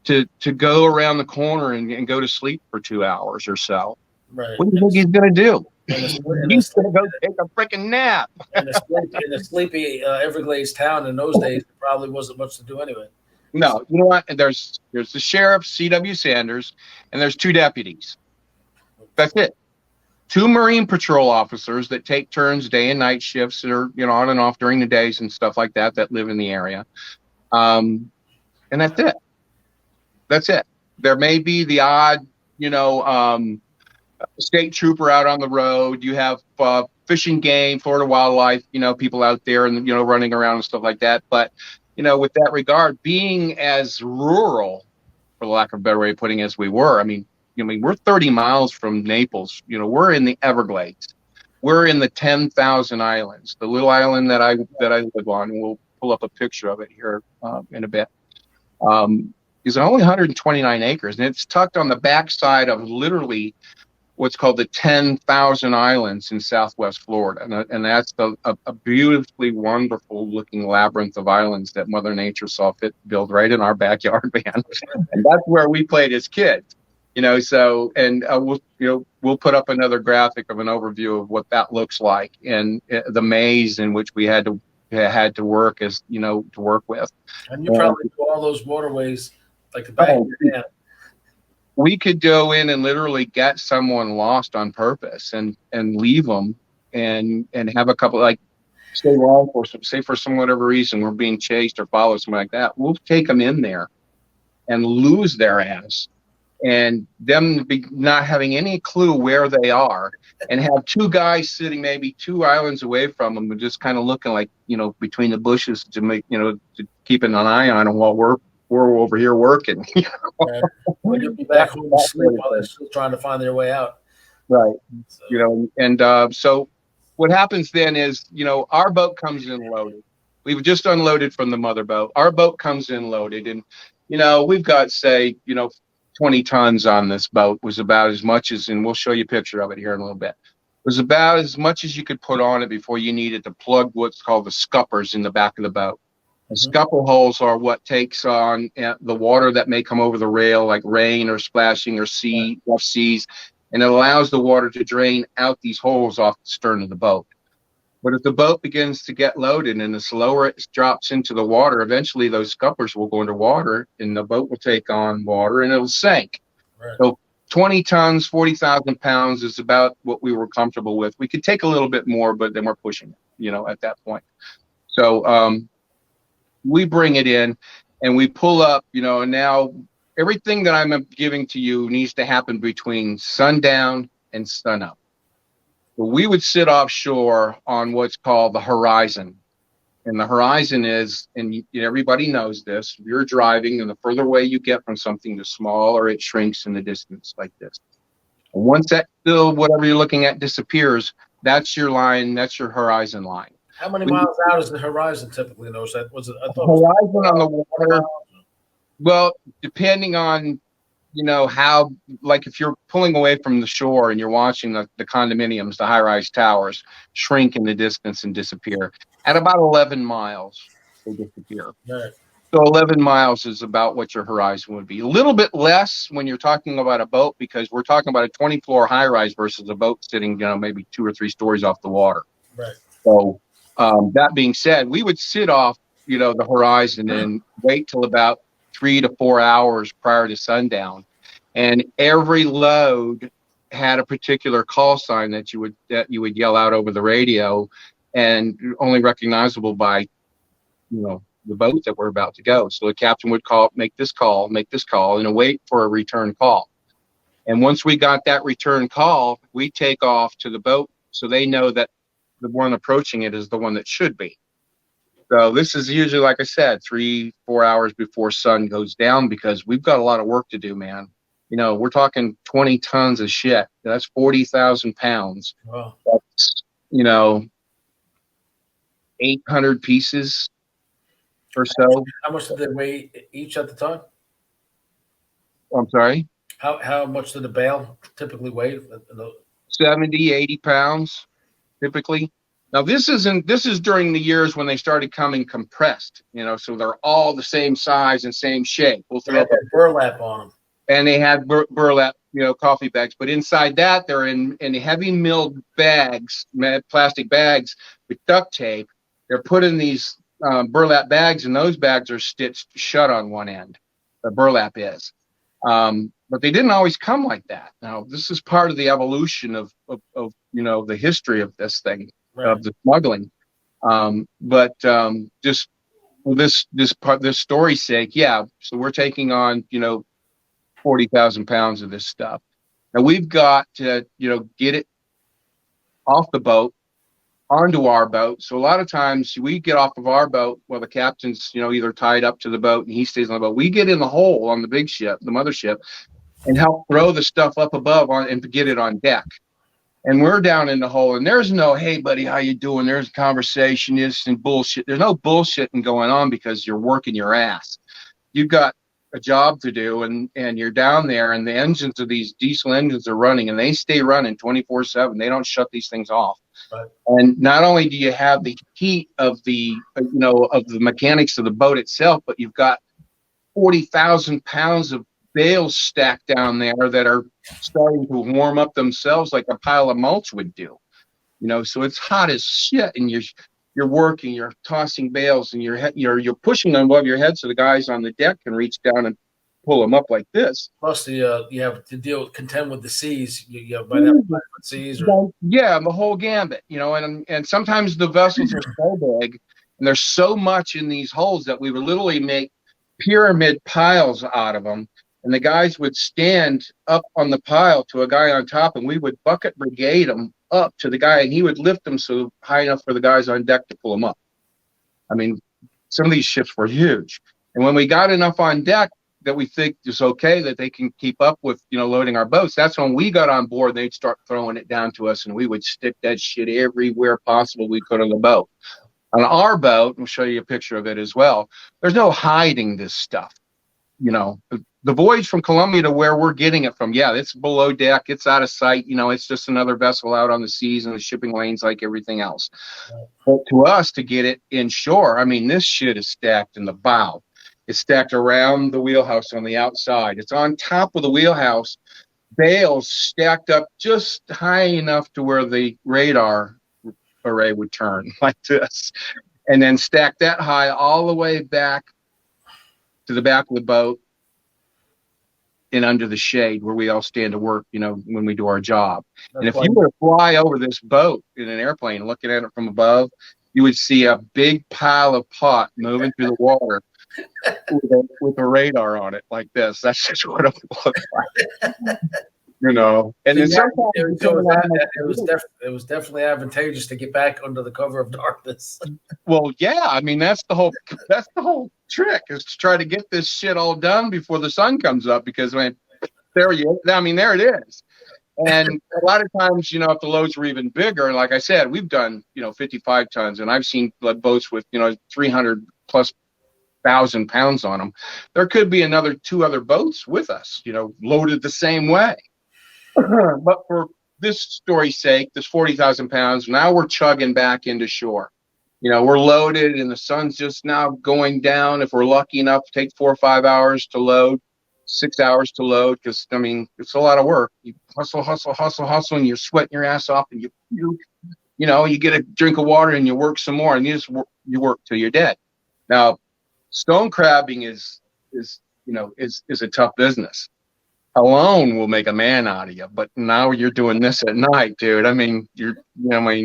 to go around the corner and go to sleep for 2 hours or so. Right. What do you think he's going to do? He's going to go take a freaking nap. In a sleepy Everglades town in those days, there probably wasn't much to do anyway. No, you know what? And there's the sheriff, C.W. Sanders, and there's 2 deputies. That's it. 2 Marine Patrol officers that take turns day and night shifts that are, on and off during the days and stuff like that live in the area. And that's it. That's it. There may be the odd, state trooper out on the road. You have fishing game, Florida wildlife, people out there and, running around and stuff like that. But, with that regard, being as rural, for lack of a better way of putting it, as we were, I mean, we're 30 miles from Naples. We're in the Everglades. We're in the 10,000 islands. The little island that I live on, and we'll pull up a picture of it here in a bit, is only 129 acres. And it's tucked on the backside of literally what's called the 10,000 islands in Southwest Florida. And that's a beautifully wonderful looking labyrinth of islands that Mother Nature saw fit to build right in our backyard, man. And that's where we played as kids, so, and we'll put up another graphic of an overview of what that looks like and the maze in which we had to work to work with. And you probably do all those waterways like the back of your hand. We could go in and literally get someone lost on purpose and leave them and have a couple, like, say law enforcement, say for some whatever reason we're being chased or followed, something like that. We'll take them in there and lose their ass and them not having any clue where they are, and have 2 guys sitting maybe 2 islands away from them and just kind of looking like, between the bushes to make, to keeping an eye on them while we're over here working. Well, you'll be back home to sleep while they're still trying to find their way out. Right. So, so what happens then is, our boat comes in loaded. We've just unloaded from the mother boat. Our boat comes in loaded, and, we've got, say, 20 tons on this boat. Was about as much as, and we'll show you a picture of it here in a little bit. It was about as much as you could put on it before you needed to plug what's called the scuppers in the back of the boat. The scupper holes are what takes on the water that may come over the rail, like rain or splashing or rough seas, and it allows the water to drain out these holes off the stern of the boat. But if the boat begins to get loaded and the slower it drops into the water, eventually those scuppers will go into water and the boat will take on water and it'll sink. Right. So 20 tons, 40,000 pounds is about what we were comfortable with. We could take a little bit more, but then we're pushing it, at that point. So, we bring it in and we pull up, and now everything that I'm giving to you needs to happen between sundown and sunup. So we would sit offshore on what's called the horizon. And the horizon is, and everybody knows this, if you're driving and the further away you get from something, the smaller it shrinks in the distance like this. And once that still, whatever you're looking at disappears, that's your line, that's your horizon line. How many miles out is the horizon typically? Was it? I thought Horizon on the water. Well, depending on, how, like if you're pulling away from the shore and you're watching the condominiums, the high-rise towers shrink in the distance and disappear. At about 11 miles, they disappear. Right. So 11 miles is about what your horizon would be. A little bit less when you're talking about a boat, because we're talking about a 20-floor high-rise versus a boat sitting, maybe 2 or 3 stories off the water. Right. So that being said, we would sit off, the horizon and wait till about 3 to 4 hours prior to sundown. And every load had a particular call sign that you would yell out over the radio, and only recognizable by, the boat that we're about to go. So the captain would make this call, and wait for a return call. And once we got that return call, we take off to the boat so they know that the one approaching it is the one that should be. So this is usually, like I said, 3-4 hours before sun goes down, because we've got a lot of work to do, man. We're talking 20 tons of shit. That's 40,000 pounds. Wow. That's, 800 pieces or so. How much did they weigh each at the time? I'm sorry? How much did the bale typically weigh? 70, 80 pounds, typically. Now, this is during the years when they started coming compressed, so they're all the same size and same shape. We'll throw burlap on them. And they had burlap, coffee bags. But inside that, they're in heavy milled bags, plastic bags with duct tape. They're put in these burlap bags, and those bags are stitched shut on one end. The burlap is. But they didn't always come like that. Now, this is part of the evolution of the history of this thing, right, of the smuggling. But just for this story's sake, yeah. So we're taking on, 40,000 pounds of this stuff. Now we've got to, get it off the boat onto our boat. So a lot of times we get off of our boat while the captain's, either tied up to the boat and he stays on the boat. We get in the hole on the big ship, the mothership, and help throw the stuff up above and get it on deck. And we're down in the hole, and there's no, hey buddy, how you doing? There's a conversation, and bullshit. There's no bullshitting going on, because you're working your ass. You've got a job to do, and you're down there, and the engines of these diesel engines are running, and they stay running 24/7. They don't shut these things off. Right. And not only do you have the heat of the mechanics of the boat itself, but you've got 40,000 pounds of bales stacked down there that are starting to warm up themselves like a pile of mulch would do. So it's hot as shit, and you're working, you're tossing bales, and you're pushing them above your head so the guys on the deck can reach down and pull them up like this. Plus, you have to contend with the seas. You might have 5-foot seas. Yeah, the whole gambit, and sometimes the vessels are so big, and there's so much in these holes that we would literally make pyramid piles out of them. And the guys would stand up on the pile to a guy on top, and we would bucket brigade them up to the guy, and he would lift them so high enough for the guys on deck to pull them up. I mean, some of these ships were huge. And when we got enough on deck that we think is okay, that they can keep up with, loading our boats, that's when we got on board. They'd start throwing it down to us, and we would stick that shit everywhere possible we could on the boat. On our boat, we'll show you a picture of it as well, there's no hiding this stuff. The voyage from Columbia to where we're getting it from, yeah, it's below deck, it's out of sight, it's just another vessel out on the seas and the shipping lanes like everything else. But to us, to get it inshore, I mean, this shit is stacked in the bow. It's stacked around the wheelhouse on the outside. It's on top of the wheelhouse, bales stacked up just high enough to where the radar array would turn like this, and then stack that high all the way back to the back of the boat and under the shade where we all stand to work, when we do our job. And if you were to fly over this boat in an airplane looking at it from above, you would see a big pile of pot moving through the water with a radar on it like this. That's just what it looks like. And then sometimes it was definitely advantageous to get back under the cover of darkness. Well, yeah, I mean that's the whole trick, is to try to get this shit all done before the sun comes up, because there it is. And a lot of times, if the loads were even bigger, like I said, we've done, 55 tons, and I've seen boats with, 300 plus thousand pounds on them. There could be another 2 other boats with us, loaded the same way. But for this story's sake, this 40,000 pounds, now we're chugging back into shore. We're loaded and the sun's just now going down. If we're lucky enough to take 4 or 5 hours to load, 6 hours to load, because it's a lot of work. You hustle, and you're sweating your ass off, and you get a drink of water and you work some more, and you work till you're dead. Now, stone crabbing is a tough business. Alone will make a man out of you, but now you're doing this at night, dude. We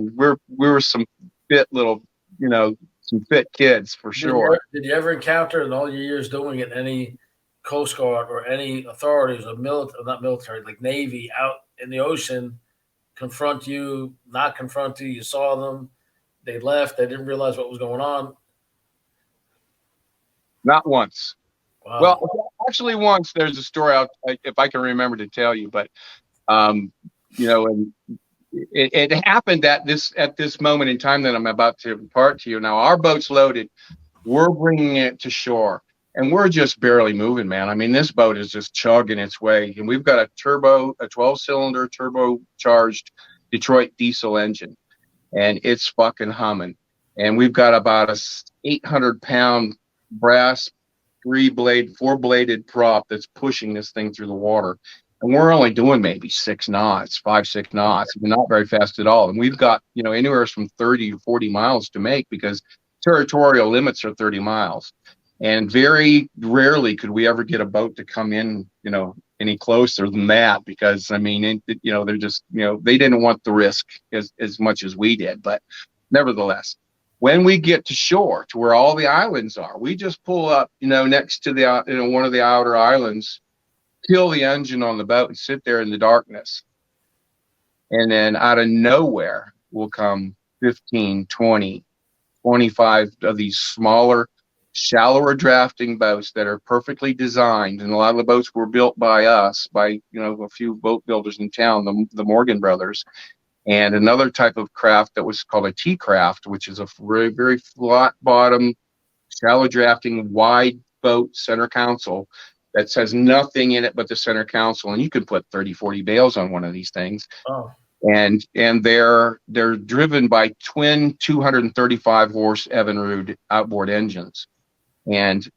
were some fit little, some fit kids for sure. Did you ever encounter in all your years doing it any Coast Guard or any authorities or not military, like Navy out in the ocean confront you, not confront you? You saw them, they left, they didn't realize what was going on? Not once. Wow. Well, actually, once. There's a story if I can remember to tell you, but and it happened at this moment in time that I'm about to impart to you. Now, our boat's loaded. We're bringing it to shore, and we're just barely moving, man. I mean, this boat is just chugging its way, and we've got a 12-cylinder turbocharged Detroit diesel engine, and it's fucking humming. And we've got about a 800-pound brass 4-bladed prop that's pushing this thing through the water. And we're only doing maybe 6 knots, 5-6 knots. We're not very fast at all. And we've got, anywhere from 30 to 40 miles to make, because territorial limits are 30 miles. And very rarely could we ever get a boat to come in, any closer than that, because, they're just, they didn't want the risk as much as we did. But nevertheless, when we get to shore, to where all the islands are, we just pull up, next to the, one of the outer islands, kill the engine on the boat, and sit there in the darkness. And then out of nowhere will come 15, 20, 25 of these smaller, shallower drafting boats that are perfectly designed. And a lot of the boats were built by us, by, a few boat builders in town, the Morgan brothers. And another type of craft that was called a T-craft, which is a very, very flat bottom, shallow drafting, wide boat center console that has nothing in it but the center console. And you can put 30, 40 bales on one of these things. Oh. And they're driven by twin 235 horse Evinrude outboard engines. And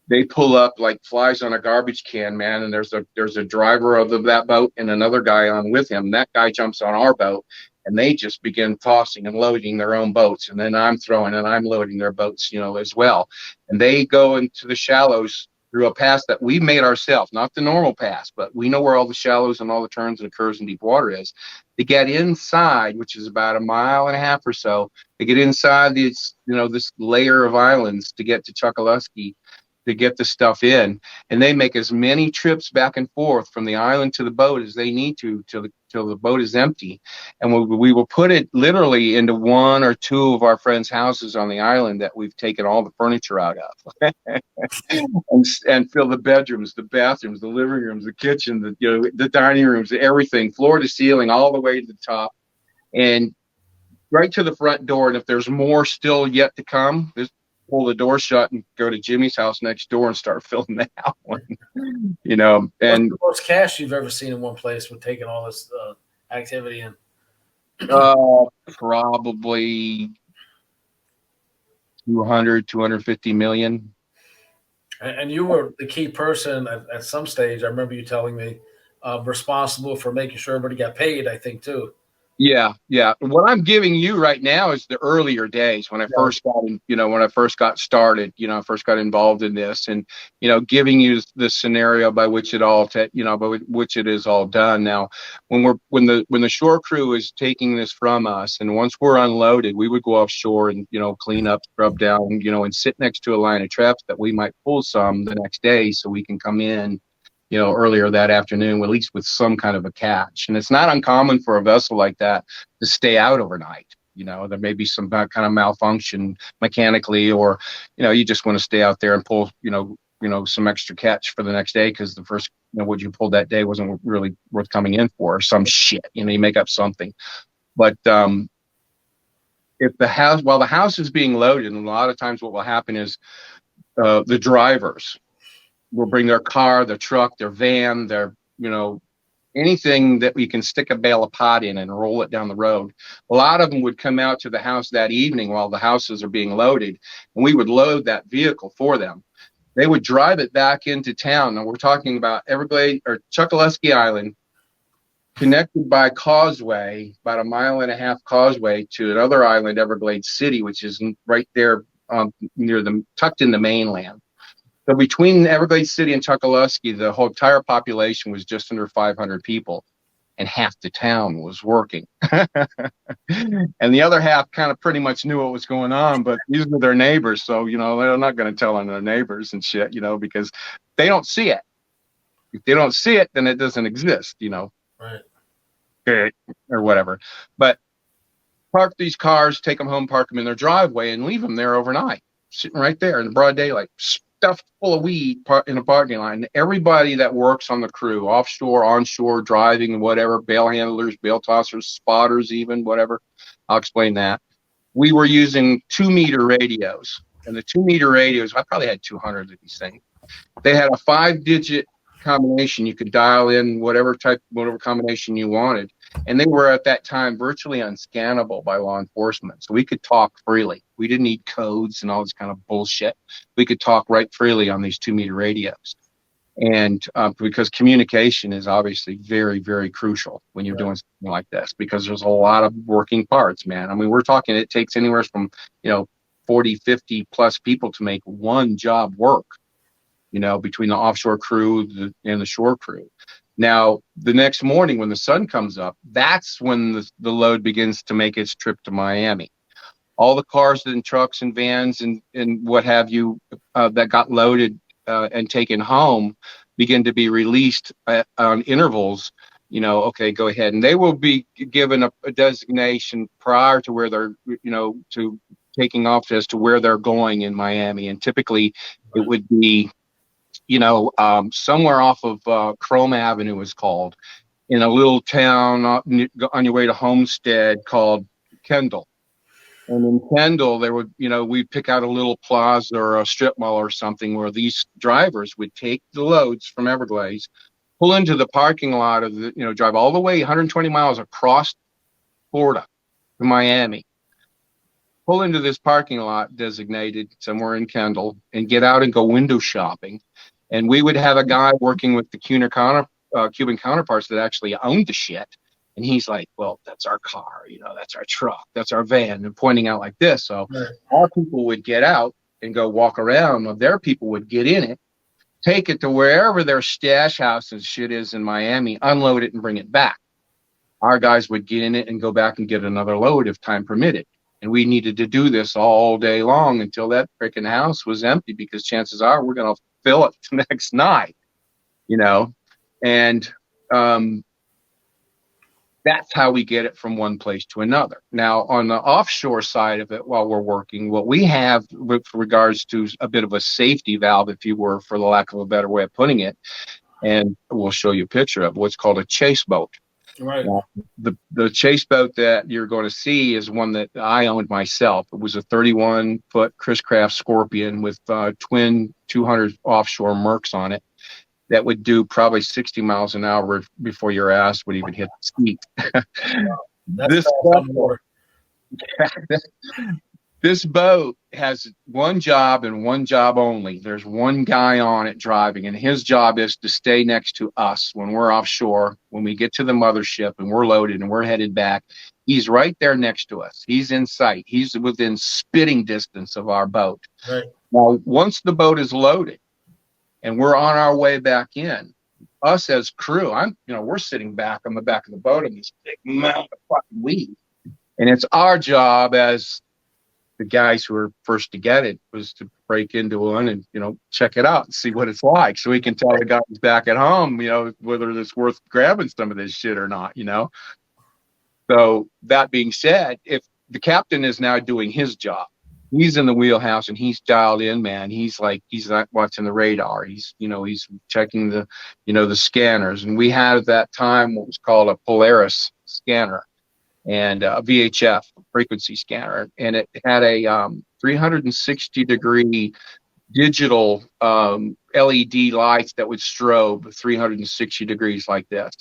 they pull up like flies on a garbage can, man. And there's a driver of that boat and another guy on with him. That guy jumps on our boat, and they just begin tossing and loading their own boats. And then I'm throwing and I'm loading their boats, as well. And they go into the shallows through a pass that we made ourselves, not the normal pass, but we know where all the shallows and all the turns and curves in deep water is. To get inside, which is about 1.5 miles or so, to get inside this layer of islands to get to Chokoloskee, to get the stuff in, and they make as many trips back and forth from the island to the boat as they need to till the boat is empty. And we will put it literally into 1 or 2 of our friends' houses on the island that we've taken all the furniture out of, and fill the bedrooms, the bathrooms, the living rooms, the kitchen, the dining rooms, everything, floor to ceiling, all the way to the top, and right to the front door. And if there's more still yet to come, pull the door shut and go to Jimmy's house next door and start filling that one. And what's the most cash you've ever seen in one place with taking all this activity in? Probably 250 million. And you were the key person at some stage. I remember you telling me responsible for making sure everybody got paid, I think, too. Yeah. What I'm giving you right now is the earlier days when I first got in, when I first got started, I first got involved in this, and, giving you the scenario by which it all, by which it is all done. Now, when the shore crew is taking this from us, and once we're unloaded, we would go offshore and, clean up, scrub down, and sit next to a line of traps that we might pull some the next day so we can come in, earlier that afternoon, at least with some kind of a catch. And it's not uncommon for a vessel like that to stay out overnight. There may be some kind of malfunction mechanically, or, you just want to stay out there and pull, some extra catch for the next day, because the first what you pulled that day wasn't really worth coming in for, or some shit. You make up something. But if while the house is being loaded, and a lot of times what will happen is the drivers will bring their car, their truck, their van, their, anything that we can stick a bale of pot in and roll it down the road. A lot of them would come out to the house that evening while the houses are being loaded, and we would load that vehicle for them. They would drive it back into town. Now we're talking about Everglades or Chokoloskee Island, connected by causeway, about 1.5 mile causeway to another island, Everglades City, which is right there tucked in the mainland. So between Everglades City and Chokoloskee, the whole entire population was just under 500 people, and half the town was working. And the other half kind of pretty much knew what was going on, but these were their neighbors. So, they're not going to tell on their neighbors and shit, because they don't see it. If they don't see it, then it doesn't exist, Right. Or whatever. But park these cars, take them home, park them in their driveway, and leave them there overnight, sitting right there in the broad daylight, stuffed full of weed in a parking lot. And everybody that works on the crew, offshore, onshore, driving, whatever, bail handlers, bail tossers, spotters, even, whatever, I'll explain that. We were using 2-meter radios. And the 2-meter radios, I probably had 200 of these things. They had a 5-digit combination. You could dial in whatever combination you wanted. And they were at that time virtually unscannable by law enforcement. So we could talk freely. We didn't need codes and all this kind of bullshit. We could talk right freely on these 2-meter radios. And because communication is obviously very, very crucial when you're doing something like this, because there's a lot of working parts, man. I mean, we're talking, it takes anywhere from, 40, 50 plus people to make one job work, between the offshore crew and the shore crew. Now, the next morning when the sun comes up, that's when the load begins to make its trip to Miami. All the cars and trucks and vans and what have you that got loaded and taken home begin to be released on intervals. Okay, go ahead. And they will be given a designation prior to where they're, to taking off as to where they're going in Miami. And typically it would be somewhere off of Chrome Avenue is called, in a little town on your way to Homestead called Kendall. And in Kendall, there would, we'd pick out a little plaza or a strip mall or something where these drivers would take the loads from Everglades, pull into the parking lot of drive all the way 120 miles across Florida to Miami, pull into this parking lot designated somewhere in Kendall, and get out and go window shopping. And we would have a guy working with the Cuban counterparts that actually owned the shit. And he's like, well, that's our car, that's our truck, that's our van, and pointing out like this. So our people would get out and go walk around, or their people would get in it, take it to wherever their stash house and shit is in Miami, unload it and bring it back. Our guys would get in it and go back and get another load if time permitted. And we needed to do this all day long until that freaking house was empty, because chances are we're going to fill it the next night, and that's how we get it from one place to another. Now, on the offshore side of it, while we're working, what we have with regards to a bit of a safety valve, if you were, for the lack of a better way of putting it, and we'll show you a picture of what's called a chase boat. Right. The chase boat that you're going to see is one that I owned myself. It was a 31-foot Chris Craft Scorpion with twin 200 offshore Mercs on it that would do probably 60 miles an hour before your ass would even hit the seat. This boat has one job and one job only. There's one guy on it driving, and his job is to stay next to us when we're offshore. When we get to the mothership and we're loaded and we're headed back, he's right there next to us. He's in sight. He's within spitting distance of our boat. Right. Now, once the boat is loaded and we're on our way back in, us as crew, we're sitting back on the back of the boat in this big mountain of fucking weed. And it's our job as the guys who were first to get it was to break into one and, check it out and see what it's like, so we can tell the guys back at home, whether it's worth grabbing some of this shit or not, So that being said, if the captain is now doing his job, He's in the wheelhouse and he's dialed in, man. He's not watching the radar. He's checking the scanners. And we had at that time what was called a Polaris scanner and a VHF frequency scanner. And it had a 360-degree digital LED lights that would strobe 360 degrees like this.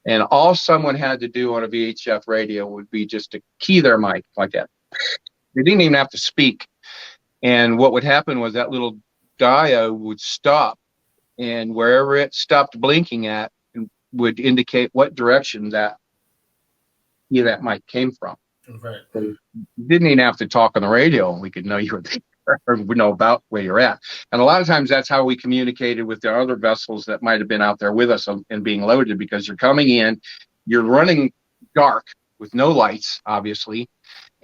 And all someone had to do on a VHF radio would be just to key their mic like that. They didn't even have to speak. And what would happen was that little diode would stop, and wherever it stopped blinking at would indicate what direction that mic came from. Right. So you didn't even have to talk on the radio, and we could know you were there, or we know about where you're at. And a lot of times that's how we communicated with the other vessels that might have been out there with us and being loaded, because you're coming in, you're running dark with no lights, obviously.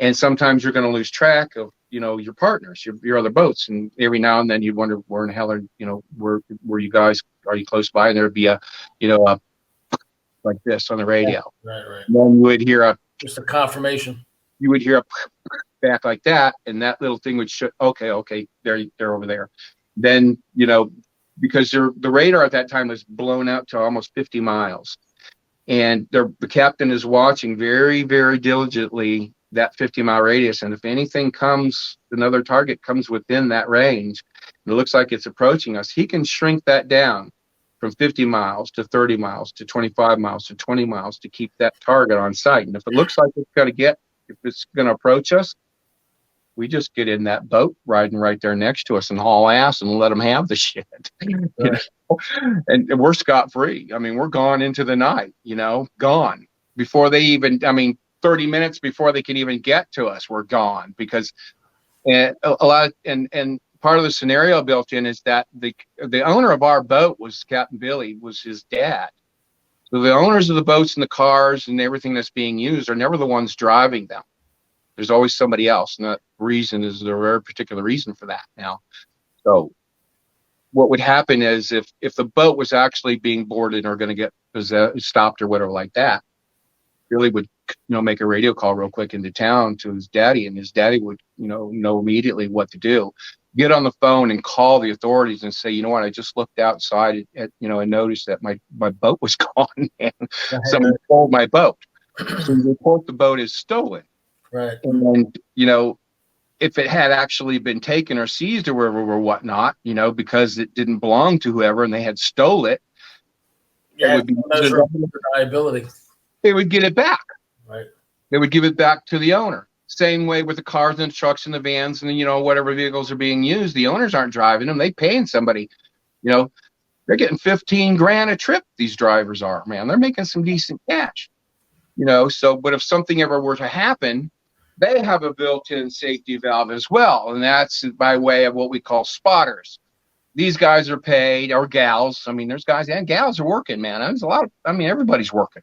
And sometimes you're going to lose track of, your partners, your other boats. And every now and then you'd wonder, where in the hell were you guys? Are you close by? And there'd be a like this on the radio. Right. And then you would hear just a confirmation. You would hear a back like that, and that little thing would show, okay, they're over there. Then, because the radar at that time was blown out to almost 50 miles. And the captain is watching very, very diligently that 50-mile radius. And if another target comes within that range, and it looks like it's approaching us, he can shrink that down from 50 miles to 30 miles to 25 miles to 20 miles to keep that target on sight. And if it looks like it's going to approach us, we just get in that boat riding right there next to us and haul ass and let them have the shit. Right. And we're scot-free. I mean, we're gone into the night, gone before they even, 30 minutes before they can even get to us, we're gone, because part of the scenario built in is that the owner of our boat was Captain Billy, was his dad. So the owners of the boats and the cars and everything that's being used are never the ones driving them. There's always somebody else, and that reason is a very particular reason for that now. So what would happen is if the boat was actually being boarded or going to get stopped or whatever like that, Billy would make a radio call real quick into town to his daddy, and his daddy would know immediately what to do. Get on the phone and call the authorities and say, what, I just looked outside and noticed that my boat was gone and someone stole my boat. So you report the boat is stolen. Right. And if it had actually been taken or seized or whatnot, because it didn't belong to whoever and they had stole it, it would be liability. They would get it back. Right. They would give it back to the owner. Same way with the cars and the trucks and the vans and whatever vehicles are being used. The owners aren't driving them. They paying somebody. They're getting $15,000 a trip. These drivers are, man. They're making some decent cash. But if something ever were to happen, they have a built-in safety valve as well, and that's by way of what we call spotters. These guys are paid, or gals. There's guys and gals are working, man. There's a lot of, everybody's working.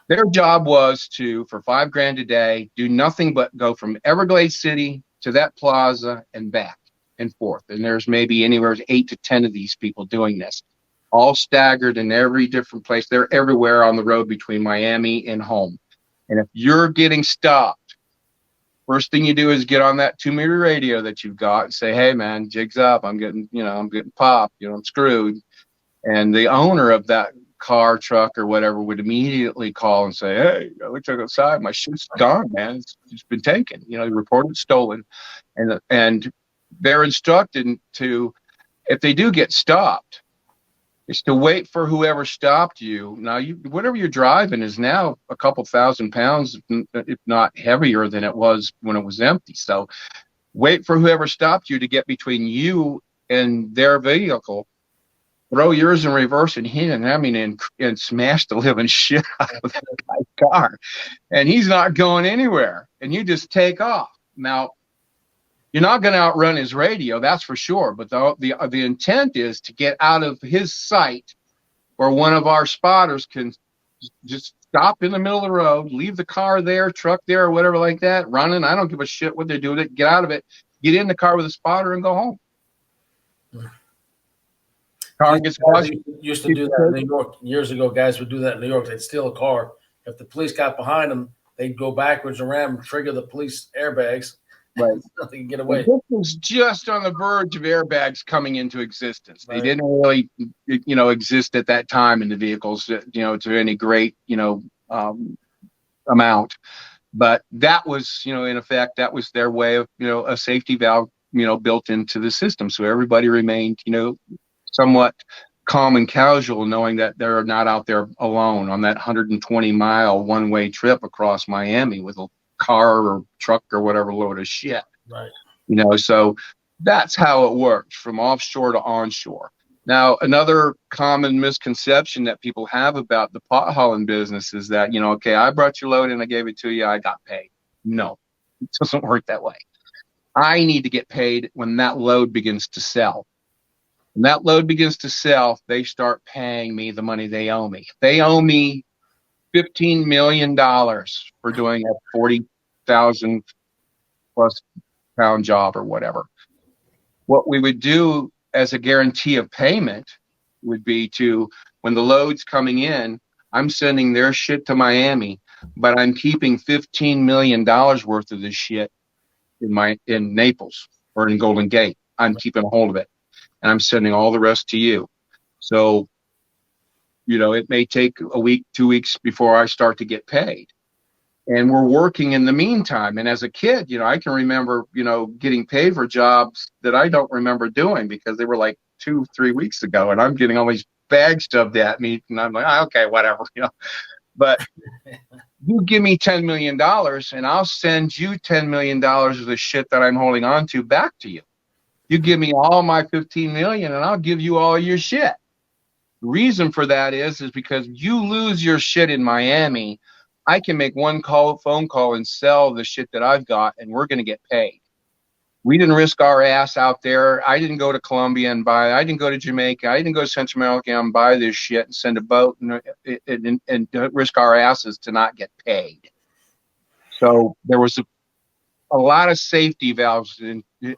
Their job was to, for $5,000 a day, do nothing but go from Everglades City to that plaza and back and forth. And there's maybe anywhere 8 to 10 of these people doing this, all staggered in every different place. They're everywhere on the road between Miami and home. And if you're getting stopped, first thing you do is get on that 2-meter radio that you've got and say, hey man, jig's up. I'm getting popped, I'm screwed. And the owner of that car, truck, or whatever would immediately call and say, hey, I looked outside, my shit's gone, man. It's been taken. Reported stolen. And they're instructed to, if they do get stopped, is to wait for whoever stopped you. Now, whatever you're driving is now a couple thousand pounds, if not heavier than it was when it was empty. So wait for whoever stopped you to get between you and their vehicle, throw yours in reverse and hit him, and smash the living shit out of that guy's car. And he's not going anywhere. And you just take off. Now, you're not going to outrun his radio, that's for sure. But the intent is to get out of his sight, where one of our spotters can just stop in the middle of the road, leave the car there, truck there, or whatever like that, running. I don't give a shit what they do with it. Get out of it, get in the car with a spotter, and go home. Car gets used to do that in New York years ago. Guys would do that in New York. They'd steal a car. If the police got behind them, they'd go backwards around, trigger the police airbags, Right. Nothing can get And away. this was just on the verge of airbags coming into existence. They Right. didn't really, exist at that time in the vehicles, to any great, amount. But that was, in effect, that was their way of, a safety valve, built into the system. So everybody remained, somewhat calm and casual, knowing that they're not out there alone on that 120-mile one-way trip across Miami with a car or truck or whatever load of shit. Right. So that's how it works from offshore to onshore. Now, another common misconception that people have about the pot hauling business is that, okay, I brought your load and I gave it to you, I got paid. No, it doesn't work that way. I need to get paid when that load begins to sell. When that load begins to sell, they start paying me the money they owe me. If they owe me $15 million for doing a 40,000 plus pound job or whatever, what we would do as a guarantee of payment would be to, when the load's coming in, I'm sending their shit to Miami, but I'm keeping $15 million worth of this shit in Naples or in Golden Gate. I'm keeping a hold of it, and I'm sending all the rest to you. So, it may take a week, 2 weeks before I start to get paid. And we're working in the meantime. And as a kid, I can remember, getting paid for jobs that I don't remember doing because they were like 2-3 weeks ago. And I'm getting all these bags shoved at me. And I'm like, okay, whatever, But you give me $10 million and I'll send you $10 million of the shit that I'm holding on to back to you. You give me all my 15 million and I'll give you all your shit. The reason for that is because you lose your shit in Miami, I can make one phone call and sell the shit that I've got, and we're going to get paid. We didn't risk our ass out there. I didn't go to Colombia and buy. I didn't go to Jamaica. I didn't go to Central America and buy this shit and send a boat and risk our asses to not get paid. So there was a lot of safety valves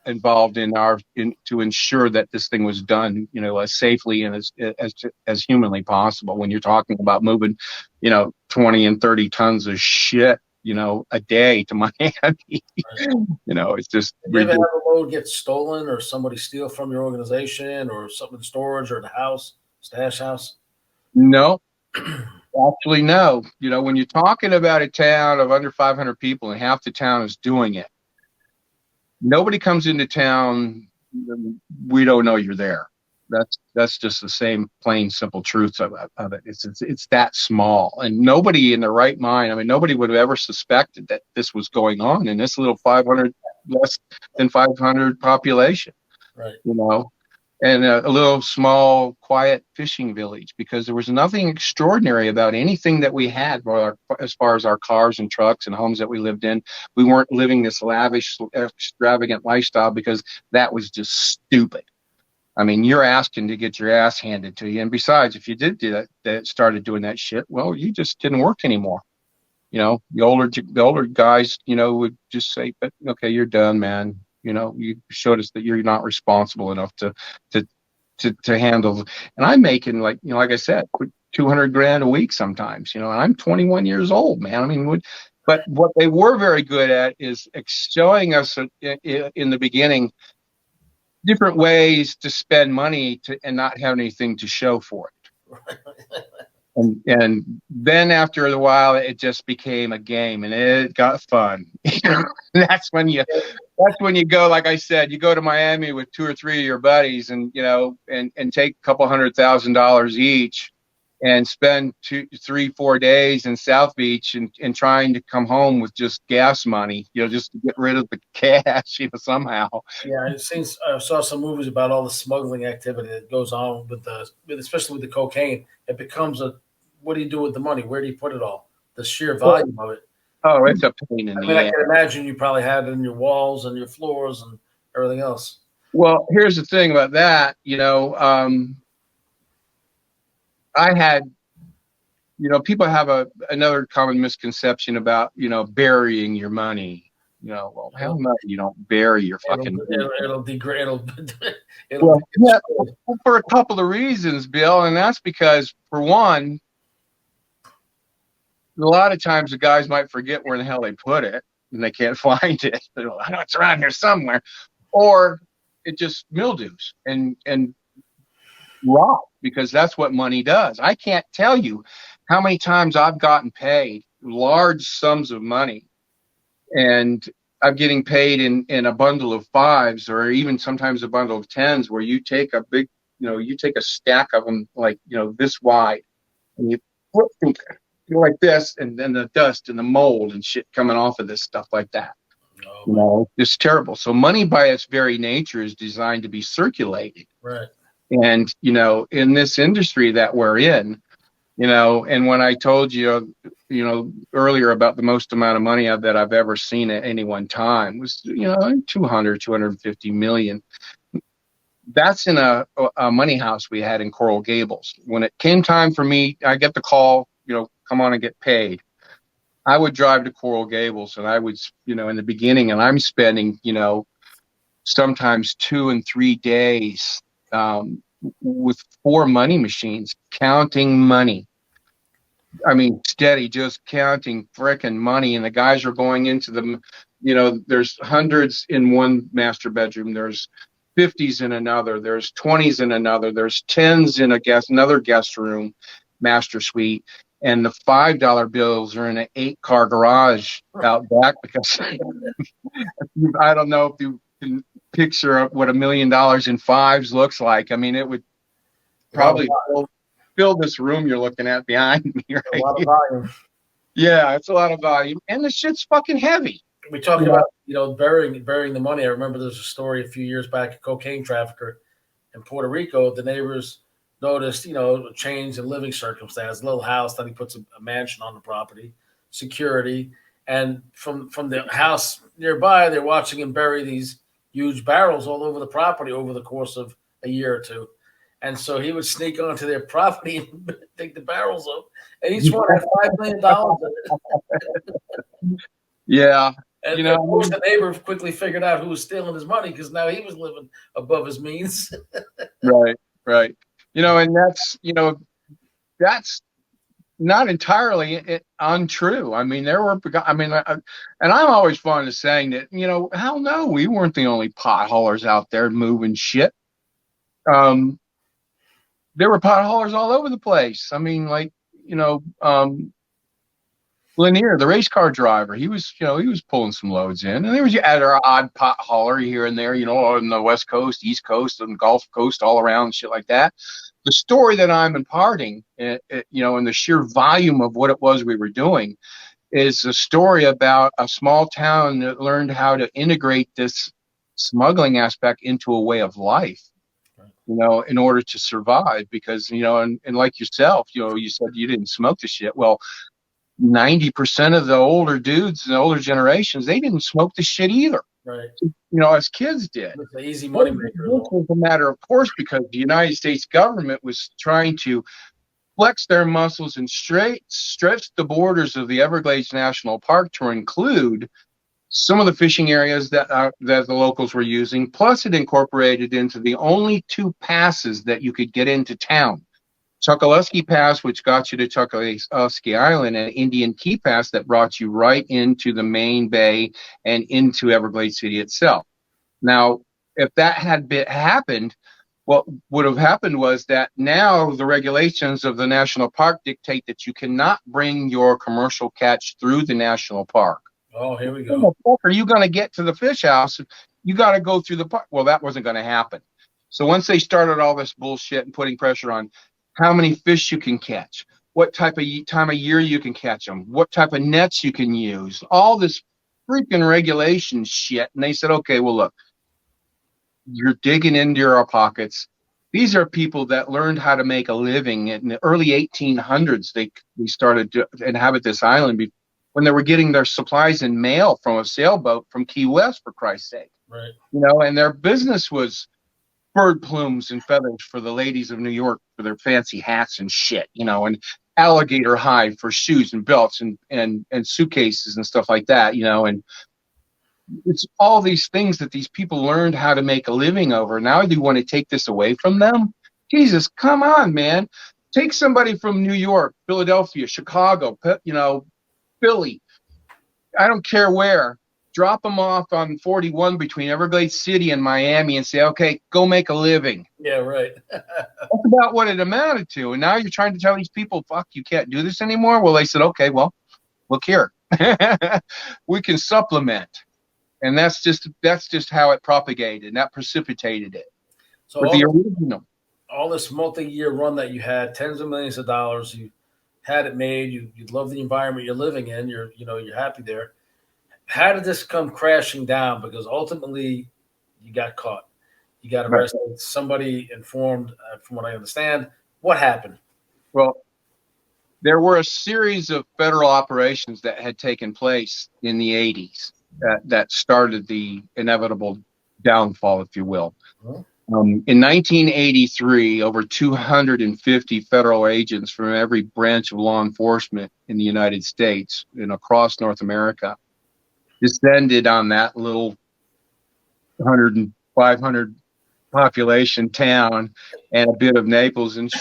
involved to ensure that this thing was done, as safely and as humanly possible. When you're talking about moving, 20 and 30 tons of shit, a day to Miami, it's just. Did you ever have a load get stolen or somebody steal from your organization or something in storage or the house, stash house? No. Actually, no. When you're talking about a town of under 500 people and half the town is doing it, nobody comes into town. We don't know you're there. That's just the same plain simple truth of it. It's that small, and nobody in their right mind. Nobody would have ever suspected that this was going on in this little 500, less than 500 population. Right. And a little small, quiet fishing village, because there was nothing extraordinary about anything that we had as far as our cars and trucks and homes that we lived in. We weren't living this lavish, extravagant lifestyle because that was just stupid. You're asking to get your ass handed to you. And besides, if you did do that started doing that shit, well, you just didn't work anymore. The older guys, would just say, but okay, you're done, man. You showed us that you're not responsible enough to handle. And I'm making like I said, $200,000 a week sometimes, and I'm 21 years old, man. But what they were very good at is showing us in the beginning different ways to spend money and not have anything to show for it. And then after a while, it just became a game, and it got fun. That's when you go, like I said, you go to Miami with 2 or 3 of your buddies, and and take a couple $100,000 each, and spend 2, 3, 4 days in South Beach, and trying to come home with just gas money, just to get rid of the cash, somehow. Yeah, I saw some movies about all the smuggling activity that goes on especially with the cocaine. It becomes what do you do with the money? Where do you put it all? The sheer volume of it. Oh, it's a pain in the ass. I can imagine you probably had it in your walls and your floors and everything else. Well, here's the thing about that. I had, people have another common misconception about, burying your money. Well, hell no, you don't bury your fucking money. It'll degrade. Well, yeah, for a couple of reasons, Bill, and that's because, for one, a lot of times the guys might forget where the hell they put it. and they can't find it. I know it's around here somewhere, or it just mildews and rot, because that's what money does. I can't tell you how many times I've gotten paid large sums of money, and I'm getting paid in a bundle of fives, or even sometimes a bundle of tens, where you take a big, you take a stack of them, like, this wide, and you flip them like this, and then the dust and the mold and shit coming off of this stuff like that. It's terrible. So money by its very nature is designed to be circulated. Right. And, in this industry that we're in, and when I told you, earlier about the most amount of money that I've ever seen at any one time was, 250 million. That's in a money house we had in Coral Gables. When it came time for me, I get the call, come on and get paid. I would drive to Coral Gables, and I would, in the beginning, and I'm spending, sometimes 2 and 3 days with 4 money machines, counting money. I mean, steady, just counting frickin' money. And the guys are going into the, there's hundreds in one master bedroom. There's 50s in another. There's 20s in another. There's 10s in another guest room, master suite. And the $5 bills are in an 8-car garage out back, because I don't know if you can picture what $1 million in fives looks like. I mean, it would probably fill this room you're looking at behind me. Right? A lot of volume. Yeah, it's a lot of volume, and the shit's fucking heavy. We talk about burying the money. I remember there's a story a few years back, a cocaine trafficker in Puerto Rico. The neighbors noticed, a change in living circumstance, a little house, then he puts a mansion on the property, security. And from the house nearby, they're watching him bury these huge barrels all over the property over the course of a year or two. And so he would sneak onto their property and take the barrels up. And each one had $5 million in it. Yeah. And of course, the neighbor quickly figured out who was stealing his money, because now he was living above his means. Right. And that's not entirely untrue. I mean, and I'm always fond of saying that, hell no, we weren't the only potholers out there moving shit. There were potholers all over the place. I mean, like, Lanier, the race car driver, he was pulling some loads in, and there was an odd potholer here and there, on the West Coast, East Coast, and Gulf Coast, all around, shit like that. The story that I'm imparting, and the sheer volume of what it was we were doing, is a story about a small town that learned how to integrate this smuggling aspect into a way of life, in order to survive. Because, and like yourself, you said you didn't smoke the shit. Well, 90% of the older dudes and the older generations, they didn't smoke the shit either. Right. As kids did. It's an easy money maker. It was a matter of course, because the United States government was trying to flex their muscles and stretch the borders of the Everglades National Park to include some of the fishing areas that the locals were using. Plus, it incorporated into the only 2 passes that you could get into town: Chokoloskee Pass, which got you to Chokoloskee Island, and Indian Key Pass, that brought you right into the main bay and into Everglades City itself. Now, if that had happened, what would have happened was that now the regulations of the national park dictate that you cannot bring your commercial catch through the national park. Oh, here we go. How the fuck are you going to get to the fish house? You got to go through the park. Well, that wasn't going to happen. So once they started all this bullshit and putting pressure on how many fish you can catch, what type of time of year you can catch them, what type of nets you can use, all this freaking regulation shit. And they said, okay, well, look, you're digging into our pockets. These are people that learned how to make a living in the early 1800s. They started to inhabit this island when they were getting their supplies in mail from a sailboat from Key West, for Christ's sake. Right. And their business was bird plumes and feathers for the ladies of New York for their fancy hats and shit, and alligator hide for shoes and belts and suitcases and stuff like that, and it's all these things that these people learned how to make a living over. Now you want to take this away from them? Jesus, come on, man. Take somebody from New York, Philadelphia, Chicago, Philly, I don't care where, drop them off on 41 between Everglades City and Miami and say, okay, go make a living. Yeah, right. That's about what it amounted to. And now you're trying to tell these people, fuck, you can't do this anymore. Well, they said, okay, well, look here. We can supplement. And that's just how it propagated, and that precipitated it. So But the original, all this multi-year run that you had, tens of millions of dollars, you had it made, you love the environment you're living in, you're happy there. How did this come crashing down? Because ultimately you got caught. You got arrested. Right. Somebody informed, from what I understand. What happened? Well, there were a series of federal operations that had taken place in the 80s that started the inevitable downfall, if you will. Mm-hmm. In 1983, over 250 federal agents from every branch of law enforcement in the United States and across North America descended on that little 100 and 500 population town and a bit of Naples and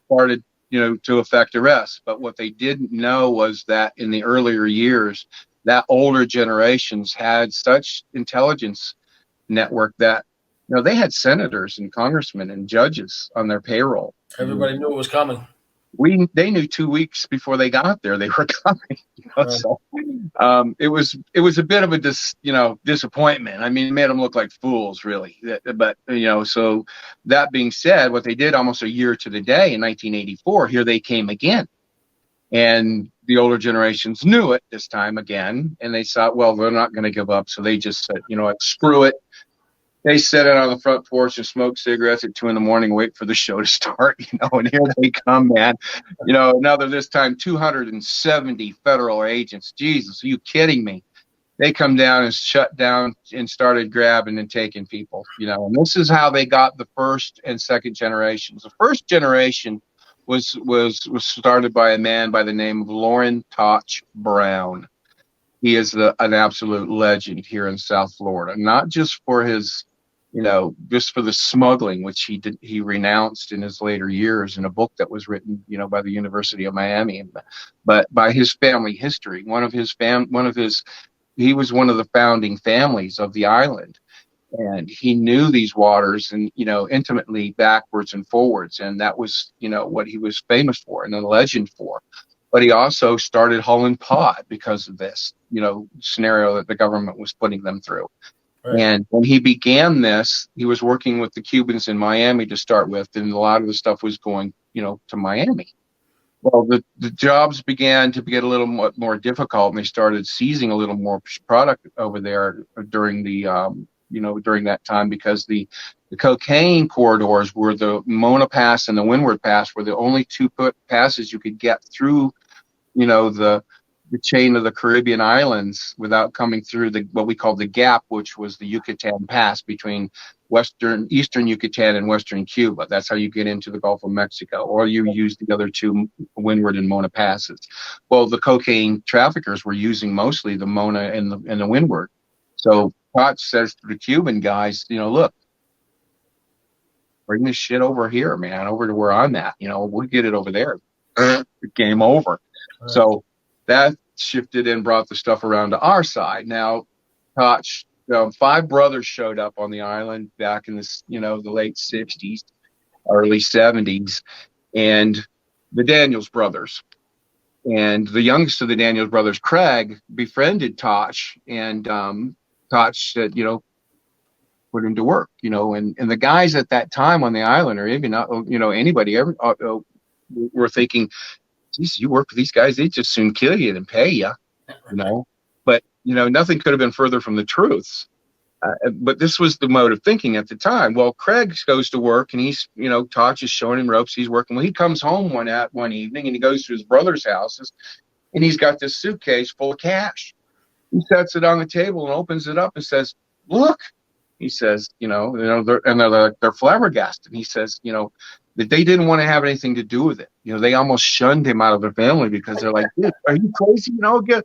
started, to effect arrests. But what they didn't know was that in the earlier years, that older generations had such intelligence network that, they had senators and congressmen and judges on their payroll. Everybody knew it was coming. They knew 2 weeks before they got there they were coming. Right. So it was a bit of a disappointment. I mean, it made them look like fools, really. But so that being said, what they did almost a year to the day in 1984, here they came again, and the older generations knew it this time again, and they thought, well, they're not going to give up, so they just said, screw it. They sit out on the front porch and smoke cigarettes at 2 a.m, wait for the show to start, and here they come, man. Now they're this time 270 federal agents. Jesus, are you kidding me? They come down and shut down and started grabbing and taking people, and this is how they got the first and second generations. The first generation was started by a man by the name of Loren Toch Brown. He is an absolute legend here in South Florida, not just for his, just for the smuggling, which he renounced in his later years in a book that was written, by the University of Miami, but by his family history. He was one of the founding families of the island, and he knew these waters and, intimately backwards and forwards. And that was, what he was famous for and a legend for. But he also started hauling pot because of this, scenario that the government was putting them through. Right. And when he began this, he was working with the Cubans in Miami to start with, and a lot of the stuff was going, to Miami. Well, the jobs began to get a little more difficult, and they started seizing a little more product over there during during that time, because the cocaine corridors were the Mona Pass and the Windward Pass were the only two passes you could get through, the chain of the Caribbean islands without coming through what we call the Gap, which was the Yucatan Pass between eastern Yucatan and western Cuba. That's how you get into the Gulf of Mexico, or you use the other two, Windward and Mona passes. Well, the cocaine traffickers were using mostly the Mona and the Windward. So Potts says to the Cuban guys, look, bring this shit over here, man, over to where I'm at. We'll get it over there. Game over. Right. So that shifted and brought the stuff around to our side. Now, Potts, 5 brothers showed up on the island back in the late 60s, early 70s, and the Daniels brothers. And the youngest of the Daniels brothers, Craig, befriended Potts, and Potts said, put him to work, and the guys at that time on the island, or even anybody ever were thinking, geez, you work with these guys, they just soon kill you and pay you, But nothing could have been further from the truth. But this was the mode of thinking at the time. Well, Craig goes to work, and he's, Potts is showing him ropes. He's working. Well, he comes home one evening, and he goes to his brother's houses, and he's got this suitcase full of cash. He sets it on the table and opens it up and says, "Look," he says, they're flabbergasted. He says, that they didn't want to have anything to do with it. They almost shunned him out of their family because they're like, "Dude, are you crazy? You're going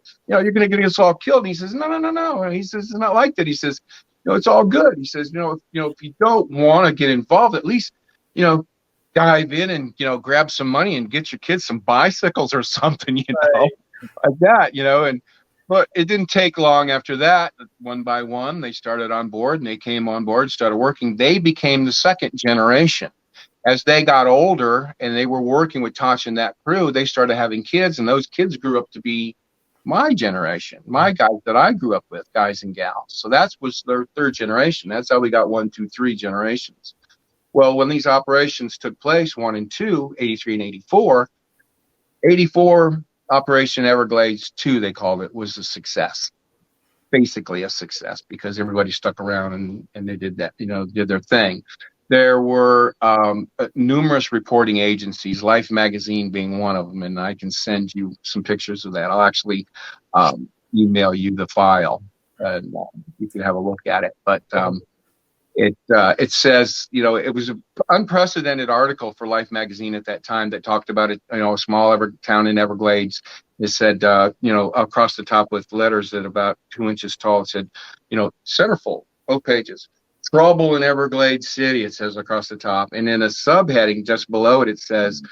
to get us all killed." And he says, No. And he says, "It's not like that." He says, "It's all good." He says, if you don't want to get involved, at least, dive in and, grab some money and get your kids some bicycles or something, right. Like that, And But it didn't take long after that. One by one, they started on board, and they came on board, started working. They became the second generation. As they got older and they were working with Tosh and that crew, they started having kids, and those kids grew up to be my generation, my guys that I grew up with, guys and gals. So that was their third generation. That's how we got 1, 2, 3 generations. Well, when these operations took place, 1 and 2, 83 and 84, 84 Operation Everglades 2, they called it, was a success. Basically a success, because everybody stuck around and they did that, did their thing. There were numerous reporting agencies, Life Magazine being one of them, and I can send you some pictures of that. I'll actually email you the file, and you can have a look at it. But it says, it was an unprecedented article for Life Magazine at that time that talked about it, a small town in Everglades. It said, across the top with letters that about 2 inches tall, it said, centerfold, both pages. Trouble in Everglades City, it says across the top. And in a subheading just below it, it says,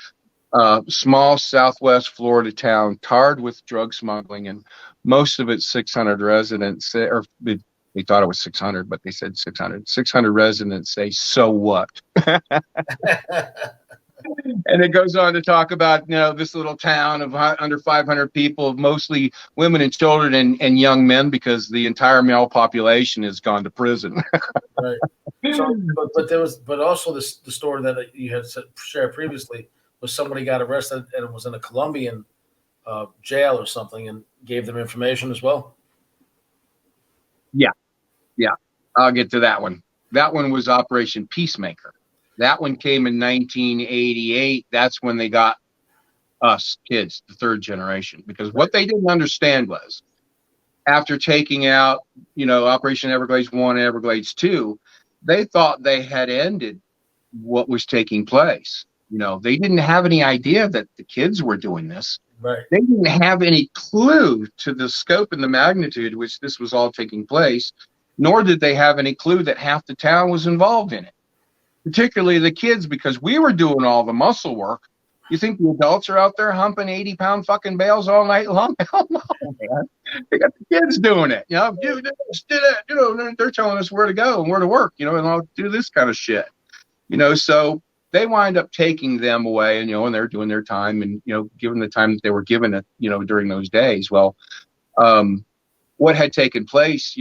small southwest Florida town tarred with drug smuggling, and most of its 600 residents, or they thought it was 600, but they said 600. 600 residents say, so what? And it goes on to talk about, this little town of under 500 people, mostly women and children and young men, because the entire male population has gone to prison. Right. So, but also the story that you had shared previously was somebody got arrested and was in a Colombian jail or something, and gave them information as well. Yeah, I'll get to that one. That one was Operation Peacemaker. That one came in 1988. That's when they got us kids, the third generation, because what they didn't understand was, after taking out, Operation Everglades 1 and Everglades 2, they thought they had ended what was taking place. They didn't have any idea that the kids were doing this. Right. They didn't have any clue to the scope and the magnitude which this was all taking place, nor did they have any clue that half the town was involved in it, particularly the kids, because we were doing all the muscle work. You think the adults are out there humping 80-pound fucking bales all night long? Hell no, man. They got the kids doing it. Do this, do that. They're telling us where to go and where to work, and I'll do this kind of shit. So they wind up taking them away, and they're doing their time, and, given the time that they were given it, during those days. Well, what had taken place,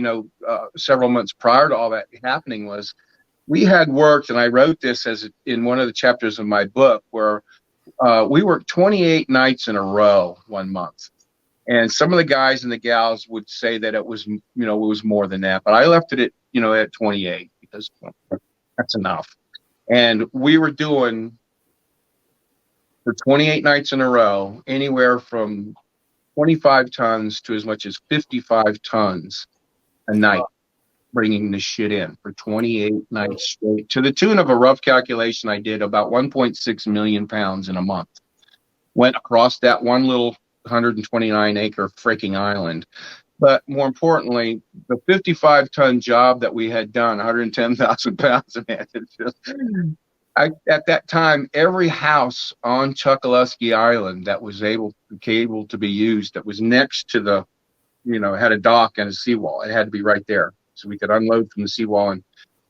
several months prior to all that happening was, we had worked, and I wrote this in one of the chapters of my book, where we worked 28 nights in a row one month. And some of the guys and the gals would say that it was, it was more than that. But I left it at 28, because that's enough. And we were doing, for 28 nights in a row, anywhere from 25 tons to as much as 55 tons a night, bringing this shit in for 28 nights straight, to the tune of, a rough calculation I did, about 1.6 million pounds in a month went across that one little 129-acre freaking island. But more importantly, the 55-ton job that we had done, 110,000 pounds of it, at that time, every house on Chokoloskee Island that was able to be used, that was next to the, had a dock and a seawall, it had to be right there. So we could unload from the seawall, and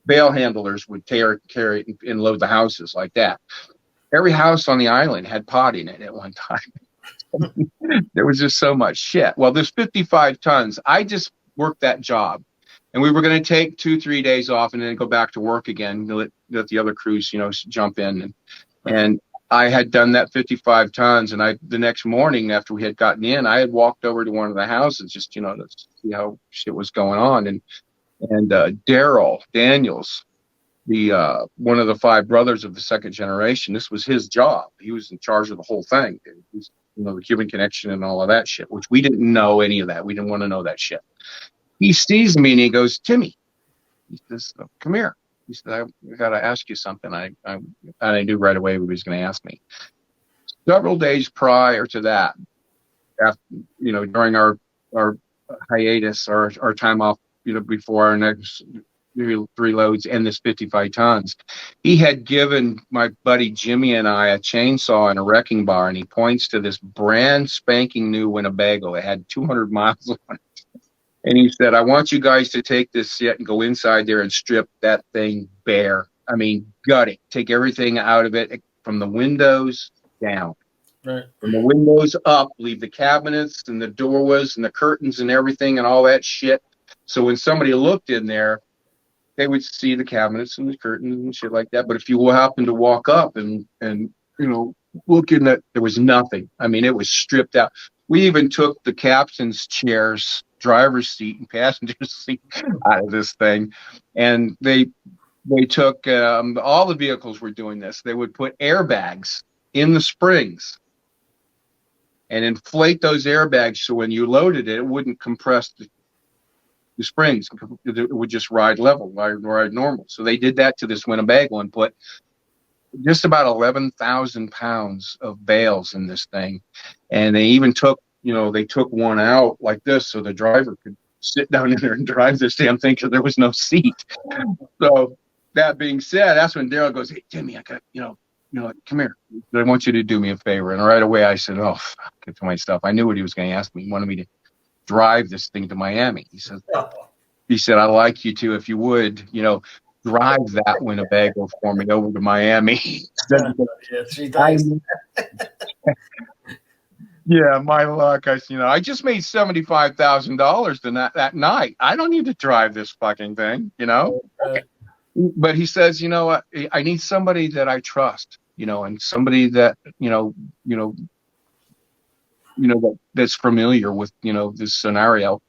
bale handlers would carry and load the houses like that. Every house on the island had pot in it at one time. There was just so much shit. Well, there's 55 tons. I just worked that job, and we were going to take 2-3 days off and then go back to work again. Let the other crews, jump in. And I had done that 55 tons. And the next morning after we had gotten in, I had walked over to one of the houses just, to see how shit was going on. And Daryl Daniels, the one of the 5 brothers of the second generation, this was his job. He was in charge of the whole thing. The Cuban connection and all of that shit, which we didn't know any of that. We didn't want to know that shit. He sees me and he goes, "Timmy," he says, "come here." He said, "I got to ask you something." I knew right away what he was going to ask me. Several days prior to that, after, during our hiatus, our time off, before our next three loads and this 55 tons. He had given my buddy Jimmy and I a chainsaw and a wrecking bar, and he points to this brand spanking new Winnebago. It had 200 miles on it. And he said, I want you guys to take this set and go inside there and strip that thing bare. I mean, gut it. Take everything out of it from the windows down. Right. From the windows up, leave the cabinets and the doorways and the curtains and everything and all that shit. So when somebody looked in there, they would see the cabinets and the curtains and shit like that. But if you happen to walk up and look in that, there was nothing. I mean, it was stripped out. We even took the captain's chairs, driver's seat and passenger seat out of this thing. And they took, all the vehicles were doing this. They would put airbags in the springs and inflate those airbags so when you loaded it, it wouldn't compress the springs. It would just ride level, ride normal. So they did that to this Winnebago and put just about 11,000 pounds of bales in this thing. And they even took, they took one out like this so the driver could sit down in there and drive this damn thing because there was no seat. So that being said, that's when Daryl goes, hey, Timmy, I got, come here. I want you to do me a favor. And right away I said, oh, fuck, get to my stuff. I knew what he was going to ask me. He wanted me to drive this thing to Miami. He said, I'd like you to, if you would, drive that Winnebago for me over to Miami. Yeah, my luck. I just made $75,000 that night. I don't need to drive this fucking thing, But he says, I need somebody that I trust, and somebody that, that's familiar with, this scenario,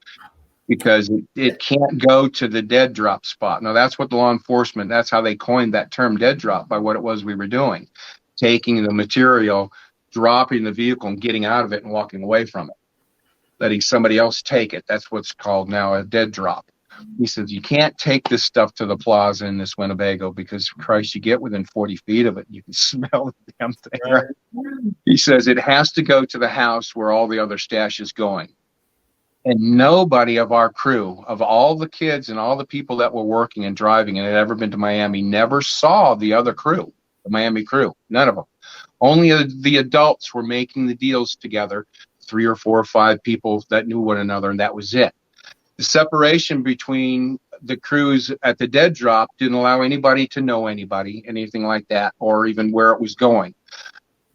because it can't go to the dead drop spot. Now, that's what the law enforcement, that's how they coined that term dead drop, by what it was we were doing, taking the material, dropping the vehicle and getting out of it and walking away from it, letting somebody else take it. That's what's called now a dead drop. He says, you can't take this stuff to the plaza in this Winnebago because, Christ, you get within 40 feet of it, you can smell the damn thing. Right? He says it has to go to the house where all the other stash is going. And nobody of our crew, of all the kids and all the people that were working and driving and had ever been to Miami, never saw the other crew, the Miami crew. None of them. Only the adults were making the deals together, 3 or 4 or 5 people that knew one another, and that was it. The separation between the crews at the dead drop didn't allow anybody to know anybody, anything like that, or even where it was going.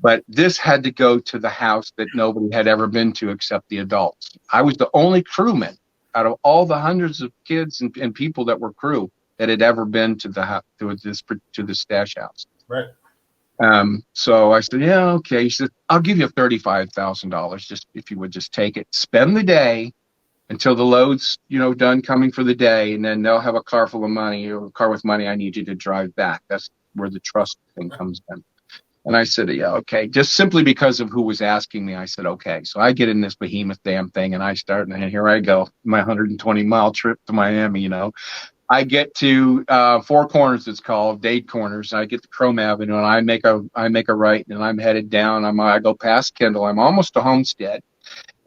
But this had to go to the house that nobody had ever been to except the adults. I was the only crewman out of all the hundreds of kids and people that were crew that had ever been to the stash house. Right. So I said, yeah, okay. He said, I'll give you $35,000 just if you would just take it, spend the day until the load's, done coming for the day, and then they'll have a car full of money or a car with money. I need you to drive back. That's where the trust thing comes in. And I said, yeah, okay. Just simply because of who was asking me, I said, okay. So I get in this behemoth damn thing and I start, and here I go, my 120-mile trip to Miami, I get to Four Corners, it's called, Dade Corners. I get to Chrome Avenue and I make a right and I'm headed down. I go past Kendall. I'm almost to Homestead.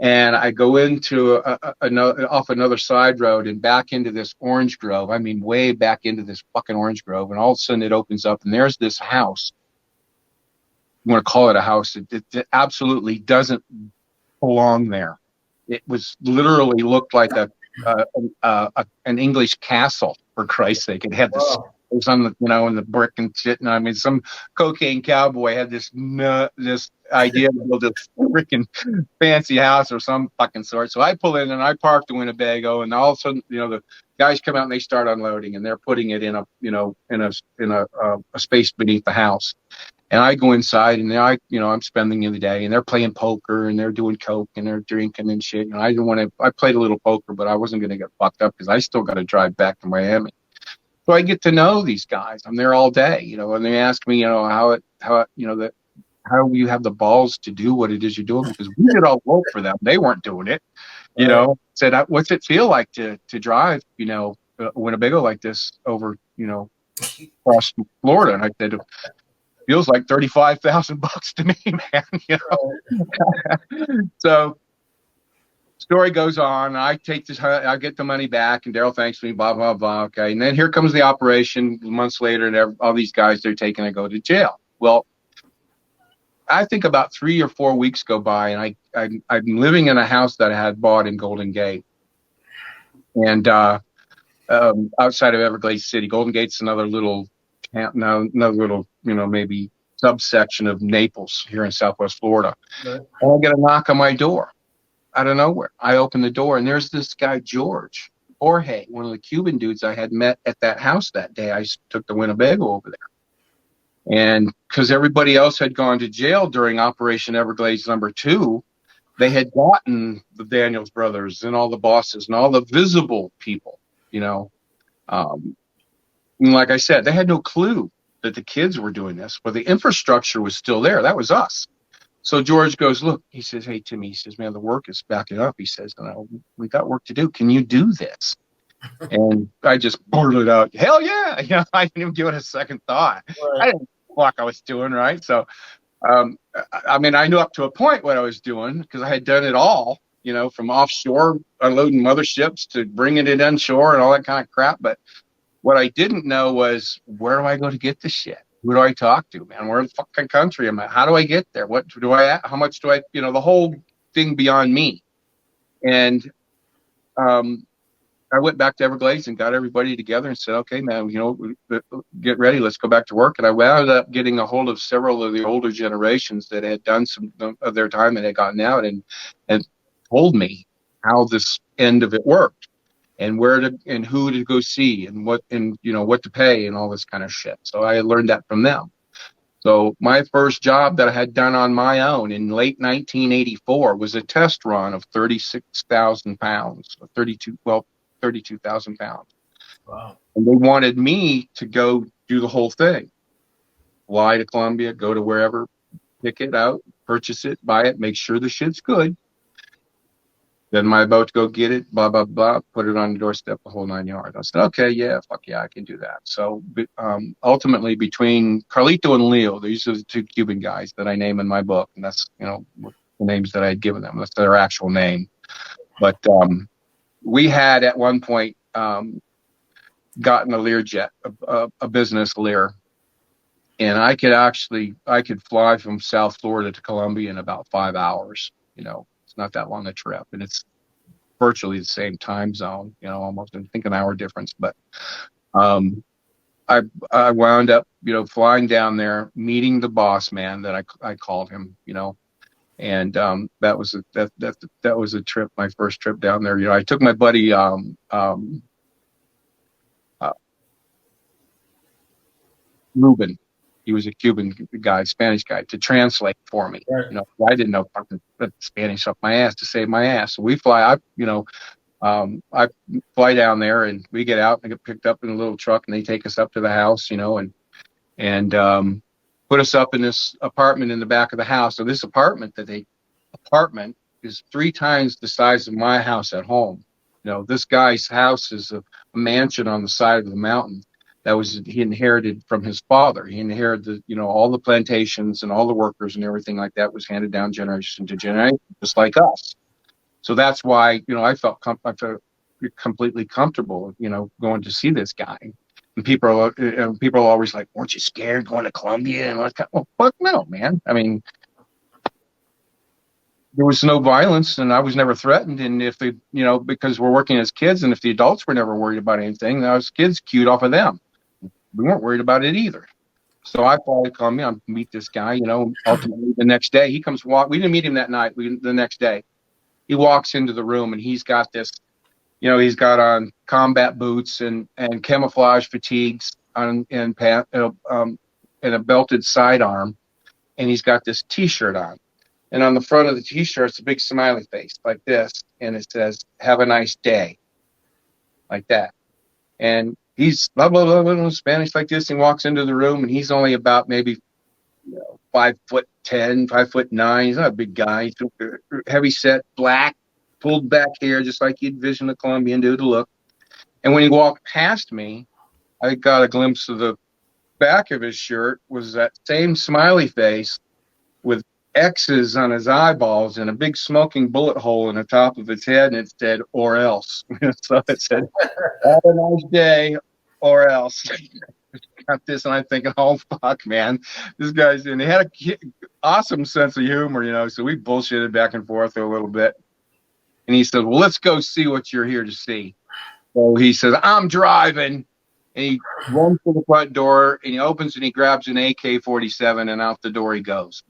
And I go into off another side road and back into this orange grove. I mean, way back into this fucking orange grove. And all of a sudden it opens up and there's this house. You want to call it a house. It absolutely doesn't belong there. It was literally looked like an English castle, for Christ's sake. It had this. It was on the, in the brick and shit. And I mean, some cocaine cowboy had this idea to build this freaking fancy house or some fucking sort. So I pull in and I park the Winnebago, and all of a sudden, the guys come out and they start unloading, and they're putting it in a space beneath the house. And I go inside, and I'm spending the day, and they're playing poker, and they're doing coke, and they're drinking and shit. And I didn't want to. I played a little poker, but I wasn't going to get fucked up because I still got to drive back to Miami. So I get to know these guys. I'm there all day, and they ask me, how you have the balls to do what it is you're doing, because we did all the work for them. They weren't doing it, Said, what's it feel like to drive, a Winnebago like this over, across Florida? And I said, feels like $35,000 to me, man. So story goes on. I take this, I get the money back, and Daryl thanks me, blah, blah, blah. Okay. And then here comes the operation months later, and all these guys they're taking to go to jail. Well, I think about 3 or 4 weeks go by, and I'm living in a house that I had bought in Golden Gate, and outside of Everglades City. Golden Gate's another little another little, maybe subsection of Naples here in Southwest Florida. Right. And I get a knock on my door out of nowhere. I open the door, and there's this guy, Jorge, one of the Cuban dudes I had met at that house that day. I took the Winnebago over there. And because everybody else had gone to jail during Operation Everglades #2, they had gotten the Daniels brothers and all the bosses and all the visible people, And like I said, they had no clue that the kids were doing this, but the infrastructure was still there. That was us. So George goes, look, he says, hey, Timmy, he says, man, the work is backing up. He says, we got work to do. Can you do this? And I just blurted out, hell yeah. I didn't even give it a second thought. Right. I didn't know what I was doing, right? So, I knew up to a point what I was doing because I had done it all, from offshore, unloading motherships to bringing it onshore and all that kind of crap. But what I didn't know was, where do I go to get this shit? Who do I talk to, man? Where in the fucking country am I? How do I get there? How much do I, the whole thing beyond me. And I went back to Everglades and got everybody together and said, okay, man, get ready. Let's go back to work. And I wound up getting a hold of several of the older generations that had done some of their time and had gotten out and told me how this end of it worked and and who to go see and what to pay and all this kind of shit. So I learned that from them. So my first job that I had done on my own in late 1984 was a test run of 36,000 pounds, 32,000 pounds. Wow. And they wanted me to go do the whole thing. Fly to Colombia, go to wherever, pick it out, purchase it, buy it, make sure the shit's good. Then my boat to go get it, blah, blah, blah, put it on the doorstep, the whole 9 yards. I said, okay, yeah, fuck yeah, I can do that. So ultimately, between Carlito and Leo, these are the two Cuban guys that I name in my book. And that's, the names that I had given them. That's their actual name. But we had at one point gotten a Learjet, a business Lear. And I could fly from South Florida to Colombia in about 5 hours. It's not that long a trip, and it's virtually the same time zone, almost, I think, an hour difference. But I wound up, flying down there, meeting the boss man that I called him, and that was a trip, my first trip down there. I took my buddy Ruben. He was a Cuban guy, Spanish guy, to translate for me. Right. I didn't know fucking Spanish up my ass to save my ass. So we fly. I fly down there, and we get out and get picked up in a little truck, and they take us up to the house, and put us up in this apartment in the back of the house. So this apartment is 3 times the size of my house at home. This guy's house is a mansion on the side of the mountain. He inherited from his father. He inherited, all the plantations and all the workers and everything like that was handed down generation to generation, just like us. So that's why, I felt completely comfortable, going to see this guy. And people are always like, weren't you scared going to Colombia? And well, fuck no, man. I mean, there was no violence, and I was never threatened. And if because we're working as kids, and if the adults were never worried about anything, I was kids cued off of them. We weren't worried about it either. So I fly to Colombia, I meet this guy, ultimately the next day he comes we didn't meet him that night. The next day he walks into the room, and he's got this, he's got on combat boots and camouflage fatigues and a belted sidearm. And he's got this t-shirt on. And on the front of the t-shirt, it's a big smiley face like this. And it says, have a nice day. Like that. And he's blah, blah, blah, blah, Spanish like this. And walks into the room, and he's only about maybe 5'10", 5'9". He's not a big guy. He's heavy set, black, pulled back hair, just like you'd envision a Colombian dude to look. And when he walked past me, I got a glimpse of the back of his shirt was that same smiley face with X's on his eyeballs and a big smoking bullet hole in the top of his head, and it said "or else." So it said, "Have a nice day, or else." Got this, and I'm thinking, "Oh fuck, man, this guy's in." He had a awesome sense of humor, you know. So we bullshitted back and forth a little bit, and he said, "Well, let's go see what you're here to see." So he says, "I'm driving." And he runs to the front door, and he opens and he grabs an AK-47, and out the door he goes.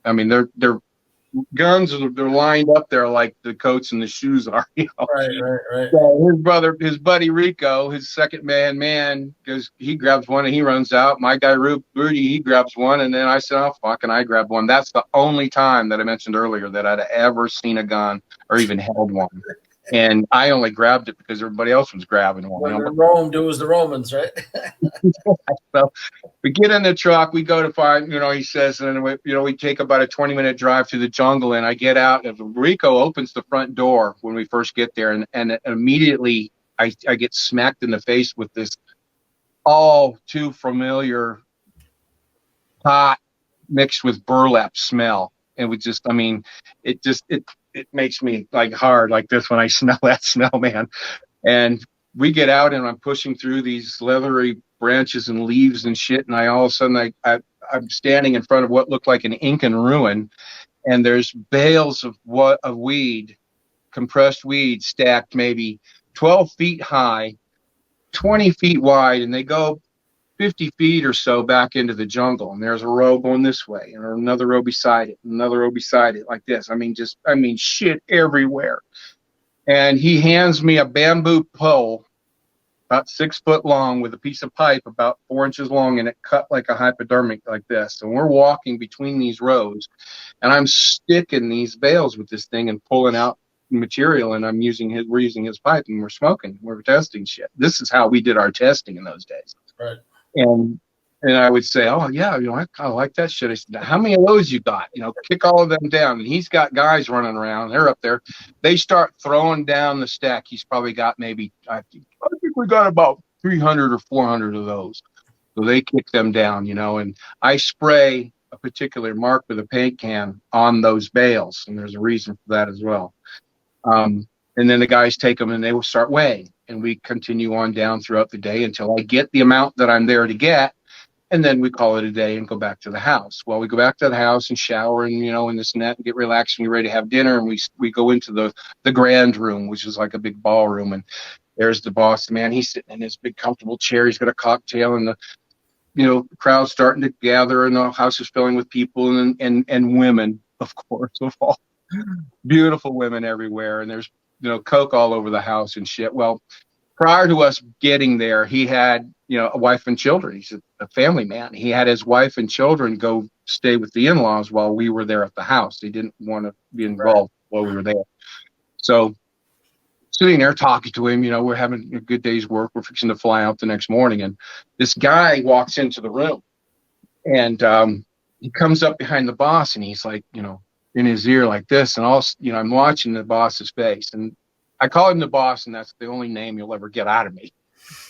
I mean, they're guns, they're lined up there like the coats and the shoes are. You know? Right. So his buddy Rico, his second man goes. He grabs one and he runs out. My guy Rudy, he grabs one, and then I said, "Oh fuck!" and I grabbed one. That's the only time that I mentioned earlier that I'd ever seen a gun or even held one. And I only grabbed it because everybody else was grabbing one. When Rome do as the Romans, right? So we get in the truck, we go to find, you know, he says, and we take about a 20-minute drive through the jungle, and I get out, and Rico opens the front door when we first get there, and immediately I get smacked in the face with this all too familiar pot mixed with burlap smell. And we just, I mean, it makes me like hard like this when I smell that smell, man. And we get out, and I'm pushing through these leathery branches and leaves and shit, and all of a sudden I'm standing in front of what looked like an Incan ruin, and there's bales of weed, compressed weed, stacked maybe 12 feet high, 20 feet wide, and they go 50 feet or so back into the jungle, and there's a row going this way, and another row beside it, another row beside it, like this. I mean, shit everywhere. And he hands me a bamboo pole about 6 foot long with a piece of pipe about 4 inches long, and it cut like a hypodermic like this. And we're walking between these rows, and I'm sticking these bales with this thing and pulling out material, and we're using his pipe, and we're smoking. We're testing shit. This is how we did our testing in those days. Right. And I would say, "Oh yeah, you know, I kind of like that shit." I said, "How many of those you got? You know, kick all of them down." And he's got guys running around. They're up there. They start throwing down the stack. He's probably got maybe, I think we got about 300 or 400 of those. So they kick them down, you know. And I spray a particular mark with a paint can on those bales, and there's a reason for that as well. And then the guys take them and they will start weighing, and we continue on down throughout the day until I get the amount that I'm there to get. And then we call it a day and go back to the house. Well, we go back to the house and shower and, you know, in this net and get relaxed and get ready to have dinner. And we go into the grand room, which is like a big ballroom. And there's the boss man. He's sitting in his big comfortable chair. He's got a cocktail, and the crowd's starting to gather, and the house is filling with people and women, of course, of all beautiful women everywhere. And there's, you know, coke all over the house and shit. Well, prior to us getting there, he had, you know, a wife and children. He's a family man. He had his wife and children go stay with the in-laws while we were there at the house. They didn't want to be involved while we were there. So sitting there talking to him, you know, we're having a good day's work. We're fixing to fly out the next morning. And this guy walks into the room, and he comes up behind the boss, and he's like, you know, in his ear like this. And all, you know, I'm watching the boss's face, and I call him the boss, and that's the only name you'll ever get out of me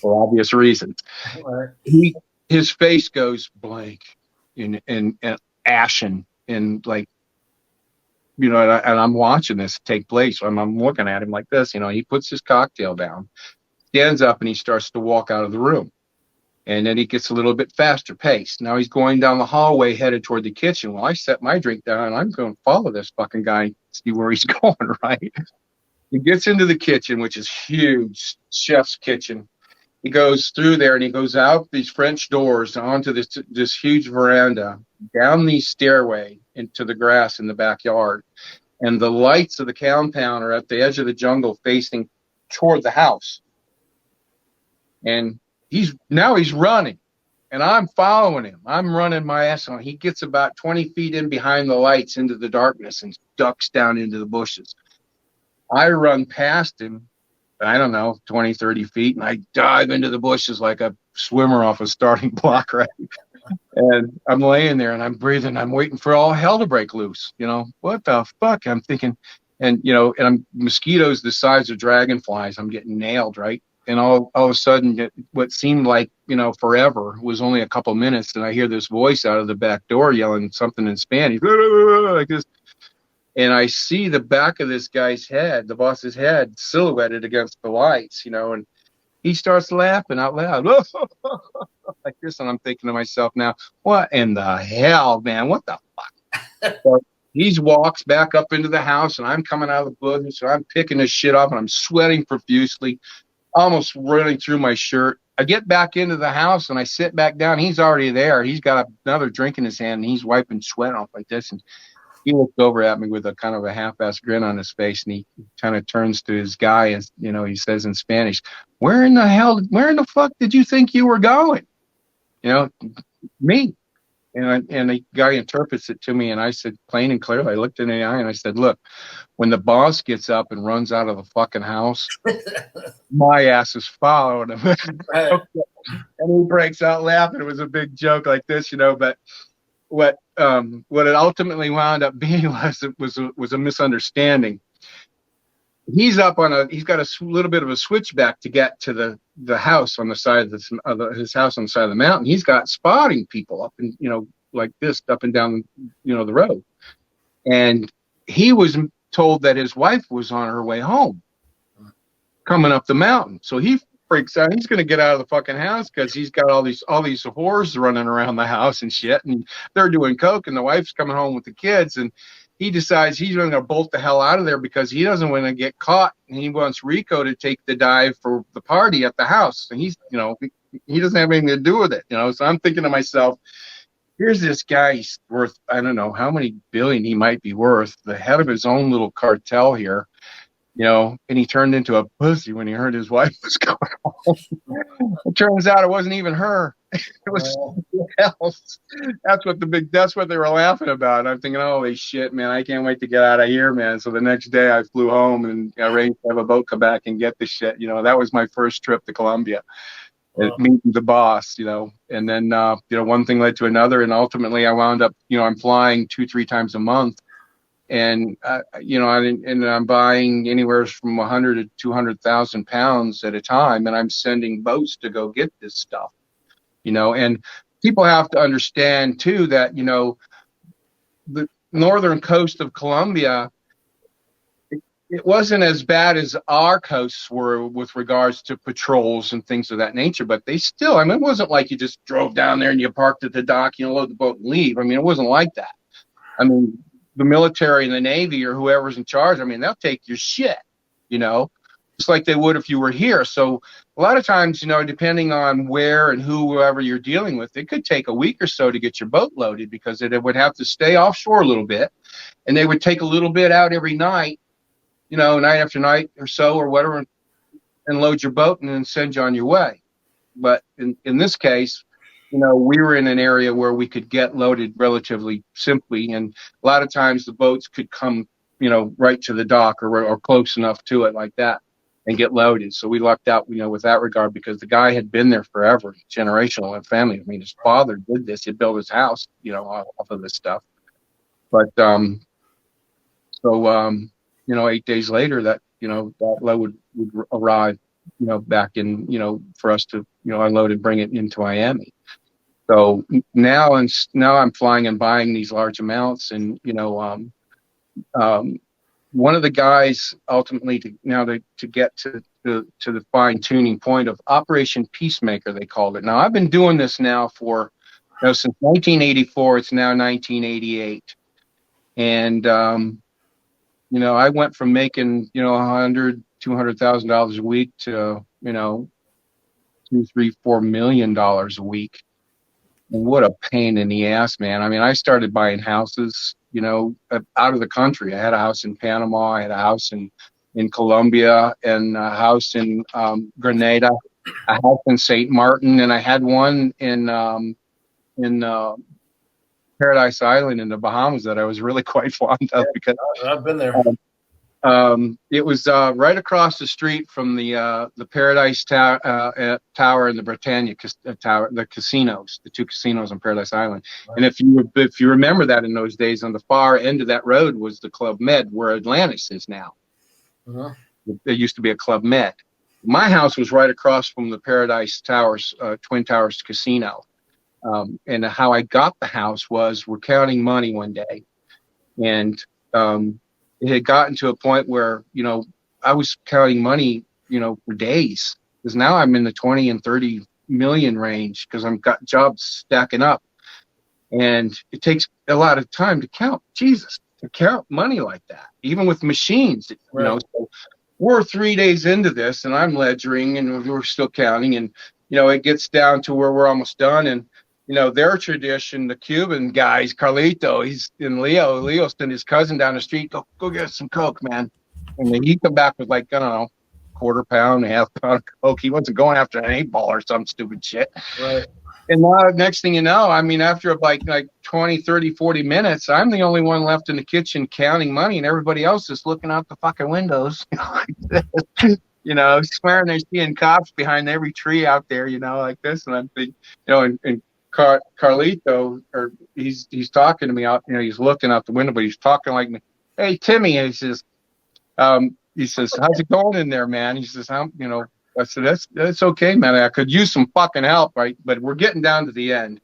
for obvious reasons. Right. His face goes blank and ashen, and like, you know, and I'm watching this take place. I'm looking at him like this, you know. He puts his cocktail down, stands up, and he starts to walk out of the room. And then he gets a little bit faster paced. Now he's going down the hallway headed toward the kitchen. Well, I set my drink down, and I'm going to follow this fucking guy, see where he's going, right? He gets into the kitchen, which is huge, chef's kitchen. He goes through there, and he goes out these French doors onto this huge veranda, down the stairway into the grass in the backyard. And the lights of the compound are at the edge of the jungle facing toward the house. And he's running, and I'm following him. I'm running my ass on. He gets about 20 feet in behind the lights into the darkness and ducks down into the bushes. I run past him, I don't know, 20, 30 feet, and I dive into the bushes like a swimmer off a starting block, right? And I'm laying there, and I'm breathing. I'm waiting for all hell to break loose. You know, what the fuck? I'm thinking, and, you know, and I'm mosquitoes the size of dragonflies. I'm getting nailed, right? and all of a sudden, what seemed like, forever was only a couple minutes. And I hear this voice out of the back door yelling something in Spanish, like this. And I see the back of this guy's head, the boss's head, silhouetted against the lights, and he starts laughing out loud like this. And I'm thinking to myself now, what in the hell, man? What the fuck? So he walks back up into the house, and I'm coming out of the bushes, so I'm picking this shit up, and I'm sweating profusely, almost running through my shirt. I get back into the house, and I sit back down. He's already there. He's got another drink in his hand, and he's wiping sweat off like this. And he looked over at me with a kind of a half-assed grin on his face, and he kind of turns to his guy, and he says in Spanish, where in the fuck did you think you were going? Me. And the guy interprets it to me, and I said, plain and clear, I looked in the eye, and I said, look, when the boss gets up and runs out of the fucking house, my ass is following him. And he breaks out laughing. It was a big joke like this, but what it ultimately wound up being was a misunderstanding. He's got a little bit of a switchback to get to the house on the side of his house on the side of the mountain. He's got spotting people up and like this up and down the road, and he was told that his wife was on her way home coming up the mountain. So he freaks out. He's going to get out of the fucking house because he's got all these whores running around the house and shit, and they're doing coke, and the wife's coming home with the kids, and he decides he's going to bolt the hell out of there because he doesn't want to get caught, and he wants Rico to take the dive for the party at the house. And he's, he doesn't have anything to do with it, So I'm thinking to myself, here's this guy, he's worth, I don't know how many billion he might be worth, the head of his own little cartel here, and he turned into a pussy when he heard his wife was going home. It turns out it wasn't even her. It was something else. That's what they were laughing about. And I'm thinking, holy shit, man, I can't wait to get out of here, man. So the next day I flew home and arranged to have a boat come back and get the shit. That was my first trip to Colombia. Meeting the boss, and then, one thing led to another. And ultimately I wound up, I'm flying 2-3 times a month. And, I'm buying anywhere from 100 to 200,000 pounds at a time. And I'm sending boats to go get this stuff, and people have to understand too, that, the northern coast of Colombia, it wasn't as bad as our coasts were with regards to patrols and things of that nature, but they still, it wasn't like you just drove down there and you parked at the dock, load the boat and leave. It wasn't like that. The military and the Navy or whoever's in charge, they'll take your shit, just like they would if you were here. So a lot of times, depending on where and whoever you're dealing with, it could take a week or so to get your boat loaded because it would have to stay offshore a little bit, and they would take a little bit out every night, night after night or so or whatever, and load your boat and then send you on your way. But in this case, we were in an area where we could get loaded relatively simply, and a lot of times the boats could come, right to the dock or close enough to it like that and get loaded. So we lucked out, with that regard, because the guy had been there forever, generational and family. His father did this. He built his house, off of this stuff. But, 8 days later that, that load would arrive, back in, for us to, unload and bring it into Miami. So now I'm flying and buying these large amounts, and one of the guys ultimately to get to the fine tuning point of Operation Peacemaker, they called it. Now I've been doing this now for since 1984. It's now 1988, and I went from making $200,000 a week to $2, $3, $4 million a week. And what a pain in the ass, man. I started buying houses, out of the country. I had a house in Panama. I had a house in Colombia, and a house in Grenada, a house in St. Martin, and I had one in Paradise Island in the Bahamas that I was really quite fond of because I've been there. It was right across the street from the Paradise Tower and the Britannia Tower, the casinos, the two casinos on Paradise Island. Right. And if you remember that in those days, on the far end of that road was the Club Med, where Atlantis is now. Uh-huh. There used to be a Club Med. My house was right across from the Paradise Towers, Twin Towers Casino. And how I got the house was we're counting money one day. And it had gotten to a point where, I was counting money, for days. Because now I'm in the 20 and 30 million range because I've got jobs stacking up. And it takes a lot of time to count money like that, even with machines, Right. So we're 3 days into this and I'm ledgering and we're still counting. And, it gets down to where we're almost done. And, their tradition, the Cuban guys, Carlito, he's in Leo sent his cousin down the street, go get some Coke, man. And then he come back with like, I don't know, quarter pound, half pound of Coke. He wasn't going after an 8-ball or some stupid shit. Right. And now, next thing you know, I mean, after like 20, 30, 40 minutes, I'm the only one left in the kitchen counting money, and everybody else is looking out the fucking windows, swearing they're seeing cops behind every tree out there, like this. And I'm thinking, and Carlito, or he's talking to me out, he's looking out the window, but he's talking like me. Hey, Timmy, he says, how's it going in there, man? He says, I said, that's okay, man. I could use some fucking help, right? But we're getting down to the end.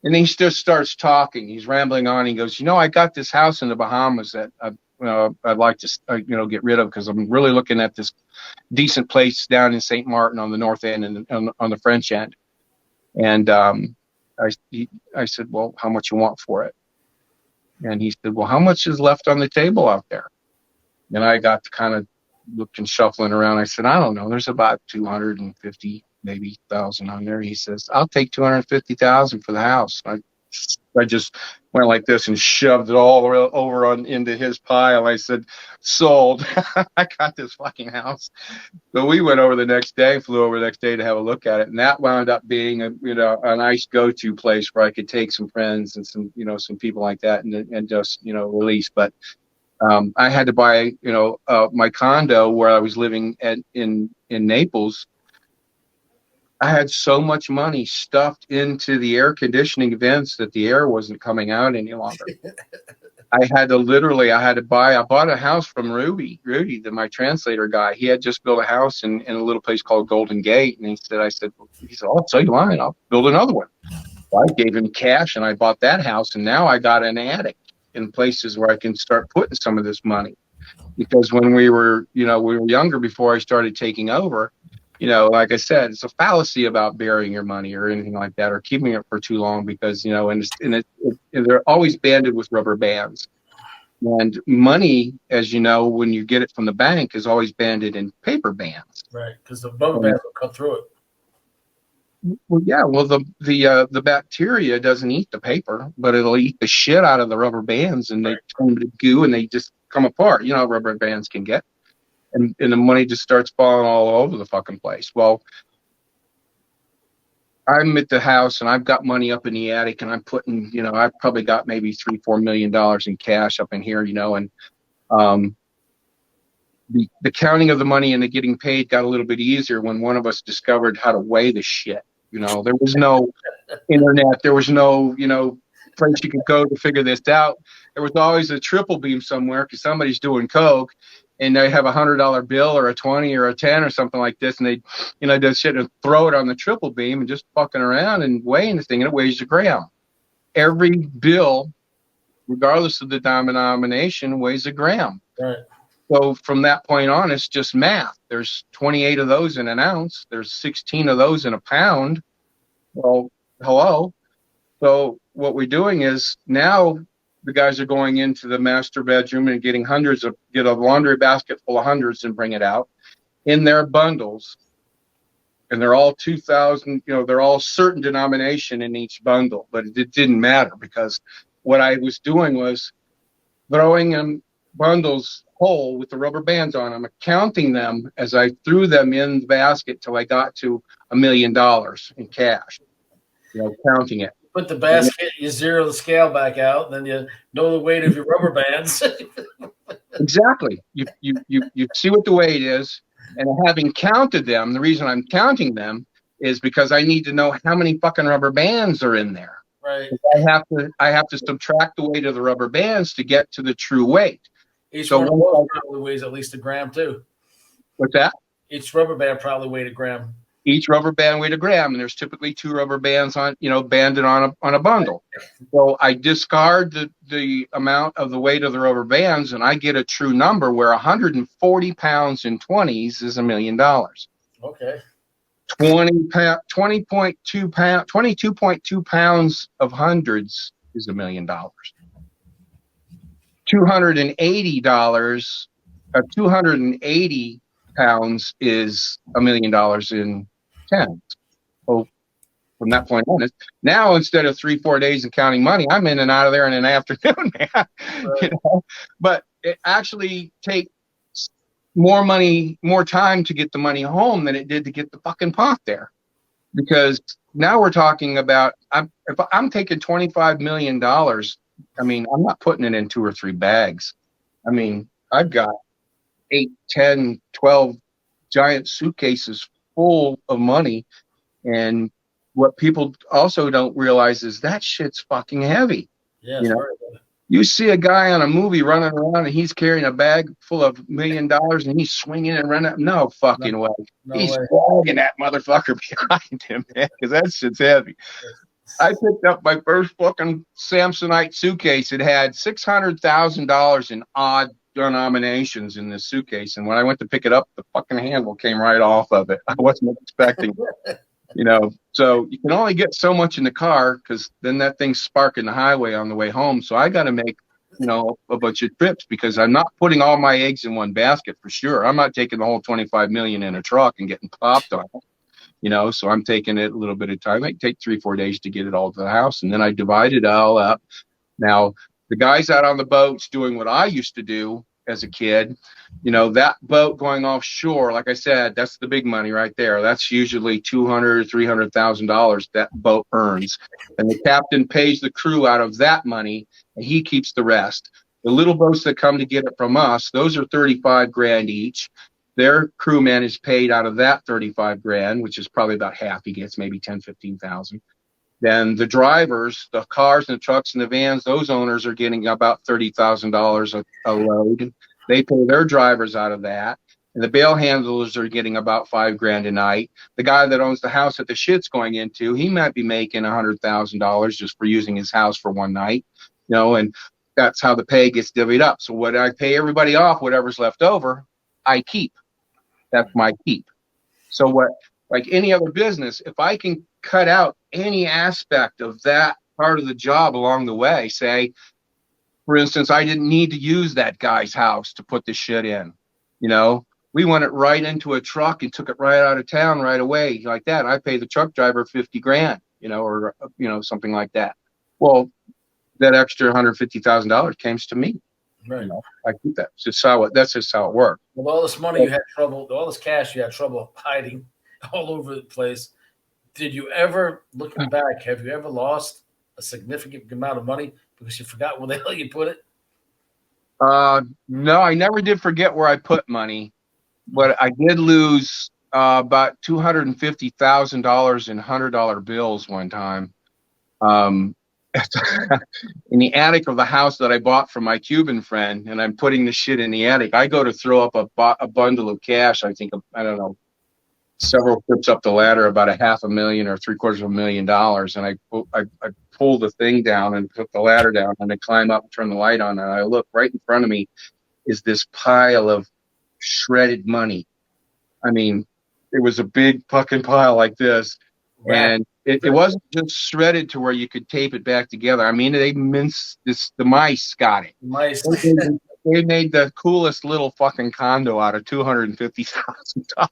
And he just starts talking. He's rambling on. He goes, I got this house in the Bahamas that I'd like to, get rid of because I'm really looking at this decent place down in St. Martin on the north end and on the French end. And I said, well, how much you want for it? And he said, well, how much is left on the table out there? And I got to kind of looking, shuffling around. I said, I don't know. There's about 250, maybe 1,000 on there. He says, I'll take 250,000 for the house. I just went like this and shoved it all over into his pile. I said, sold. I got this fucking house. So we went over the next day, flew over the next day to have a look at it. And that wound up being a nice go-to place where I could take some friends and some people like that and just, release. But I had to buy, my condo where I was living in Naples. I had so much money stuffed into the air conditioning vents that the air wasn't coming out any longer. I bought a house from Rudy, my translator guy. He had just built a house in a little place called Golden Gate. And he said, I'll tell you mine. I'll build another one. So I gave him cash and I bought that house. And now I got an attic in places where I can start putting some of this money. Because when we were younger, before I started taking over, like I said, it's a fallacy about burying your money or anything like that, or keeping it for too long because, and they're always banded with rubber bands. And money, as you know, when you get it from the bank, is always banded in paper bands. Right, because the rubber bands will cut through it. Well, yeah. Well, the bacteria doesn't eat the paper, but it'll eat the shit out of the rubber bands, and they turn to goo, and they just come apart. Rubber bands can get. And the money just starts falling all over the fucking place. Well, I'm at the house and I've got money up in the attic and I'm putting, I've probably got maybe $3-4 million in cash up in here, and the counting of the money and the getting paid got a little bit easier when one of us discovered how to weigh the shit. There was no internet, there was no, place you could go to figure this out. There was always a triple beam somewhere because somebody's doing coke. And they have $100 bill or a 20 or a 10 or something like this. And they, do shit and throw it on the triple beam and just fucking around and weighing the thing. And it weighs a gram. Every bill, regardless of the denomination, weighs a gram. Right. So from that point on, it's just math. There's 28 of those in an ounce. There's 16 of those in a pound. Well, hello. So what we're doing is now the guys are going into the master bedroom and get a laundry basket full of hundreds and bring it out in their bundles. And they're all 2,000, they're all certain denomination in each bundle, but it didn't matter because what I was doing was throwing them bundles whole with the rubber bands on them, counting them as I threw them in the basket till I got to $1 million in cash, counting it. Put the basket, you zero the scale back out, and then you know the weight of your rubber bands. Exactly. You see what the weight is, and having counted them, the reason I'm counting them is because I need to know how many fucking rubber bands are in there. Right. I have to subtract the weight of the rubber bands to get to the true weight. Each one of those probably weighs at least a gram too. What's that? Each rubber band probably weighed a gram. Each rubber band weighed a gram, and there's typically 2 rubber bands on, banded on a bundle. So I discard the amount of the weight of the rubber bands, and I get a true number where 140 pounds in 20s is $1 million. Okay. 22.2 pounds of hundreds is $1 million. $280 280 pounds is $1 million in tens. So from that point on, now instead of 3-4 days and counting money, I'm in and out of there in an afternoon, man. Right. But it actually takes more money, more time to get the money home than it did to get the fucking pot there. Because now we're talking about, if I'm taking $25 million, I mean, I'm not putting it in 2 or 3 bags. I mean, I've got 8, 10, 12 giant suitcases full of money. And what people also don't realize is that shit's fucking heavy. Yeah, You see a guy on a movie running around and he's carrying a bag full of $1 million and he's swinging and running. No fucking way. He's dragging that motherfucker behind him, man, because that shit's heavy. I picked up my first fucking Samsonite suitcase. It had $600,000 in odd denominations in this suitcase, and when I went to pick it up, the fucking handle came right off of it. I wasn't expecting it. So you can only get so much in the car because then that thing's sparking the highway on the way home. So I got to make, a bunch of trips because I'm not putting all my eggs in one basket for sure. I'm not taking the whole 25 million in a truck and getting popped on it, so I'm taking it a little bit of time. It might take 3-4 days to get it all to the house. And then I divide it all up. Now the guys out on the boats doing what I used to do as a kid, that boat going offshore, like I said, that's the big money right there. That's usually $200,000-$300,000 that boat earns, and the captain pays the crew out of that money, and he keeps the rest. The little boats that come to get it from us, those are 35 grand each. Their crewman is paid out of that 35 grand, which is probably about half he gets, maybe 10,000-15,000. Then the drivers, the cars and the trucks and the vans, those owners are getting about $30,000 a load. They pay their drivers out of that. And the bail handlers are getting about $5 grand a night. The guy that owns the house that the shit's going into, he might be making $100,000 just for using his house for one night, and that's how the pay gets divvied up. So what I pay everybody off, whatever's left over, I keep. That's my keep. So like any other business, if I can cut out any aspect of that part of the job along the way, say, for instance, I didn't need to use that guy's house to put the shit in. We went it right into a truck and took it right out of town right away like that. I pay the truck driver 50 grand, or something like that. Well, that extra $150,000 came to me. Right. I keep that. That's just how it worked. With all this money you had trouble, all this cash you had trouble hiding all over the place. Did you ever, looking back, have you ever lost a significant amount of money because you forgot where the hell you put it? No, I never did forget where I put money, but I did lose about $250,000 in $100 bills one time. In the attic of the house that I bought from my Cuban friend, and I'm putting the shit in the attic. I go to throw up a bundle of cash. I think, I don't know, several trips up the ladder, about $500,000 or $750,000. And I pull the thing down and put the ladder down, and I climb up and turn the light on. And I look right in front of me is this pile of shredded money. I mean, it was a big fucking pile like this. Wow. And it wasn't just shredded to where you could tape it back together. I mean, they minced this. The mice got it. Mice. They made the coolest little fucking condo out of $250,000. Oh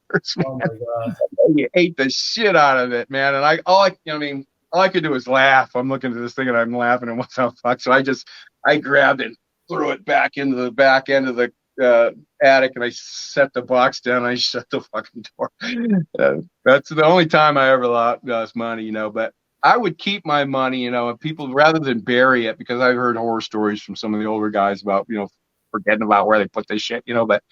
my god! You ate the shit out of it, man. And all I could do is laugh. I'm looking at this thing and I'm laughing and what the fuck. So I grabbed it, threw it back into the back end of the attic, and I set the box down. And I shut the fucking door. That's the only time I ever lost money, But I would keep my money, and people, rather than bury it, because I've heard horror stories from some of the older guys about, forgetting about where they put this shit, But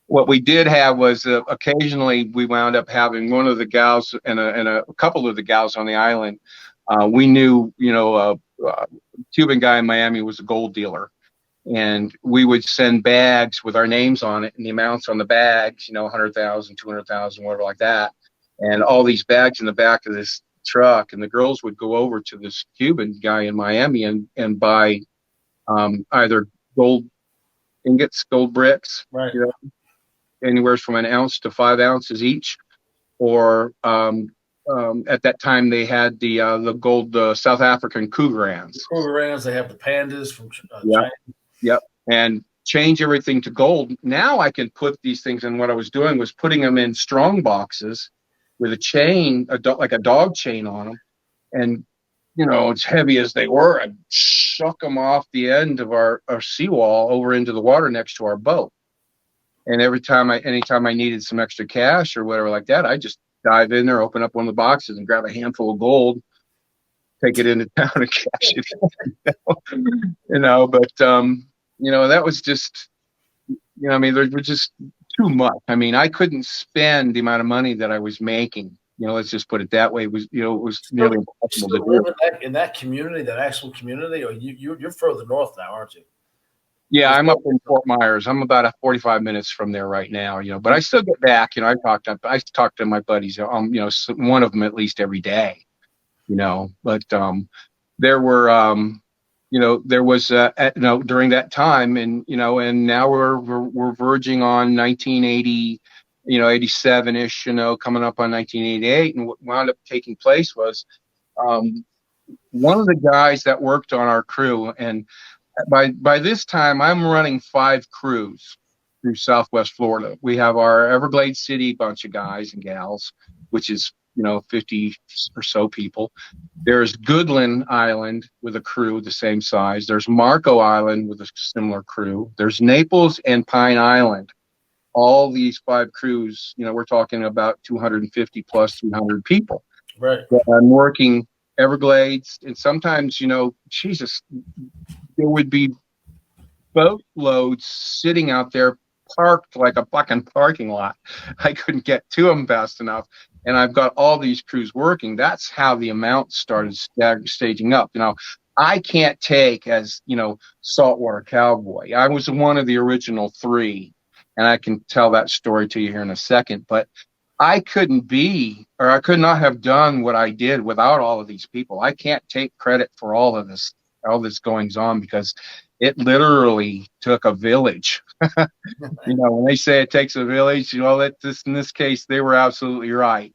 what we did have was occasionally we wound up having one of the gals and a couple of the gals on the island. We knew, a Cuban guy in Miami was a gold dealer. and we would send bags with our names on it and the amounts on the bags, 100,000, 200,000, whatever like that. And all these bags in the back of this truck, and the girls would go over to this Cuban guy in Miami and buy either gold ingots, gold bricks, Right. Anywhere from an ounce to 5 ounces each, or at that time they had the gold South African Krugerrands. Krugerrands, they have the pandas from Yep. China. Yep. And change everything to gold. Now I can put these things in. What I was doing was putting them in strong boxes with a chain, like a dog chain on them. And, as heavy as they were, I'd shuck them off the end of our seawall over into the water next to our boat. And anytime I needed some extra cash or whatever like that, I just dive in there, open up one of the boxes and grab a handful of gold, take it into town and cash it in. But that was just, there was just too much. I mean, I couldn't spend the amount of money that I was making. Let's just put it that way. It was nearly impossible to do. In that community, that actual community, or you're further north now, aren't you? Yeah, I'm up in Fort Myers. I'm about 45 minutes from there right now, but I still get back. I talk to my buddies, one of them at least every day, but there were, there was, during that time, and, and now we're verging on 1980, 87-ish, coming up on 1988. And what wound up taking place was one of the guys that worked on our crew, and by this time, I'm running 5 crews through Southwest Florida. We have our Everglades City bunch of guys and gals, which is 50 or so people. There's Goodland Island with a crew the same size. There's Marco Island with a similar crew. There's Naples and Pine Island. All these 5 crews, we're talking about 250 plus 300 people. Right. I'm working Everglades, and sometimes, Jesus, there would be boatloads sitting out there parked like a fucking parking lot. I couldn't get to them fast enough. And I've got all these crews working. That's how the amount started staging up. I can't take as, Saltwater Cowboy. I was one of the original 3, and I can tell that story to you here in a second. But I could not have done what I did without all of these people. I can't take credit for all this goings on, because it literally took a village. When they say it takes a village, in this case, they were absolutely right.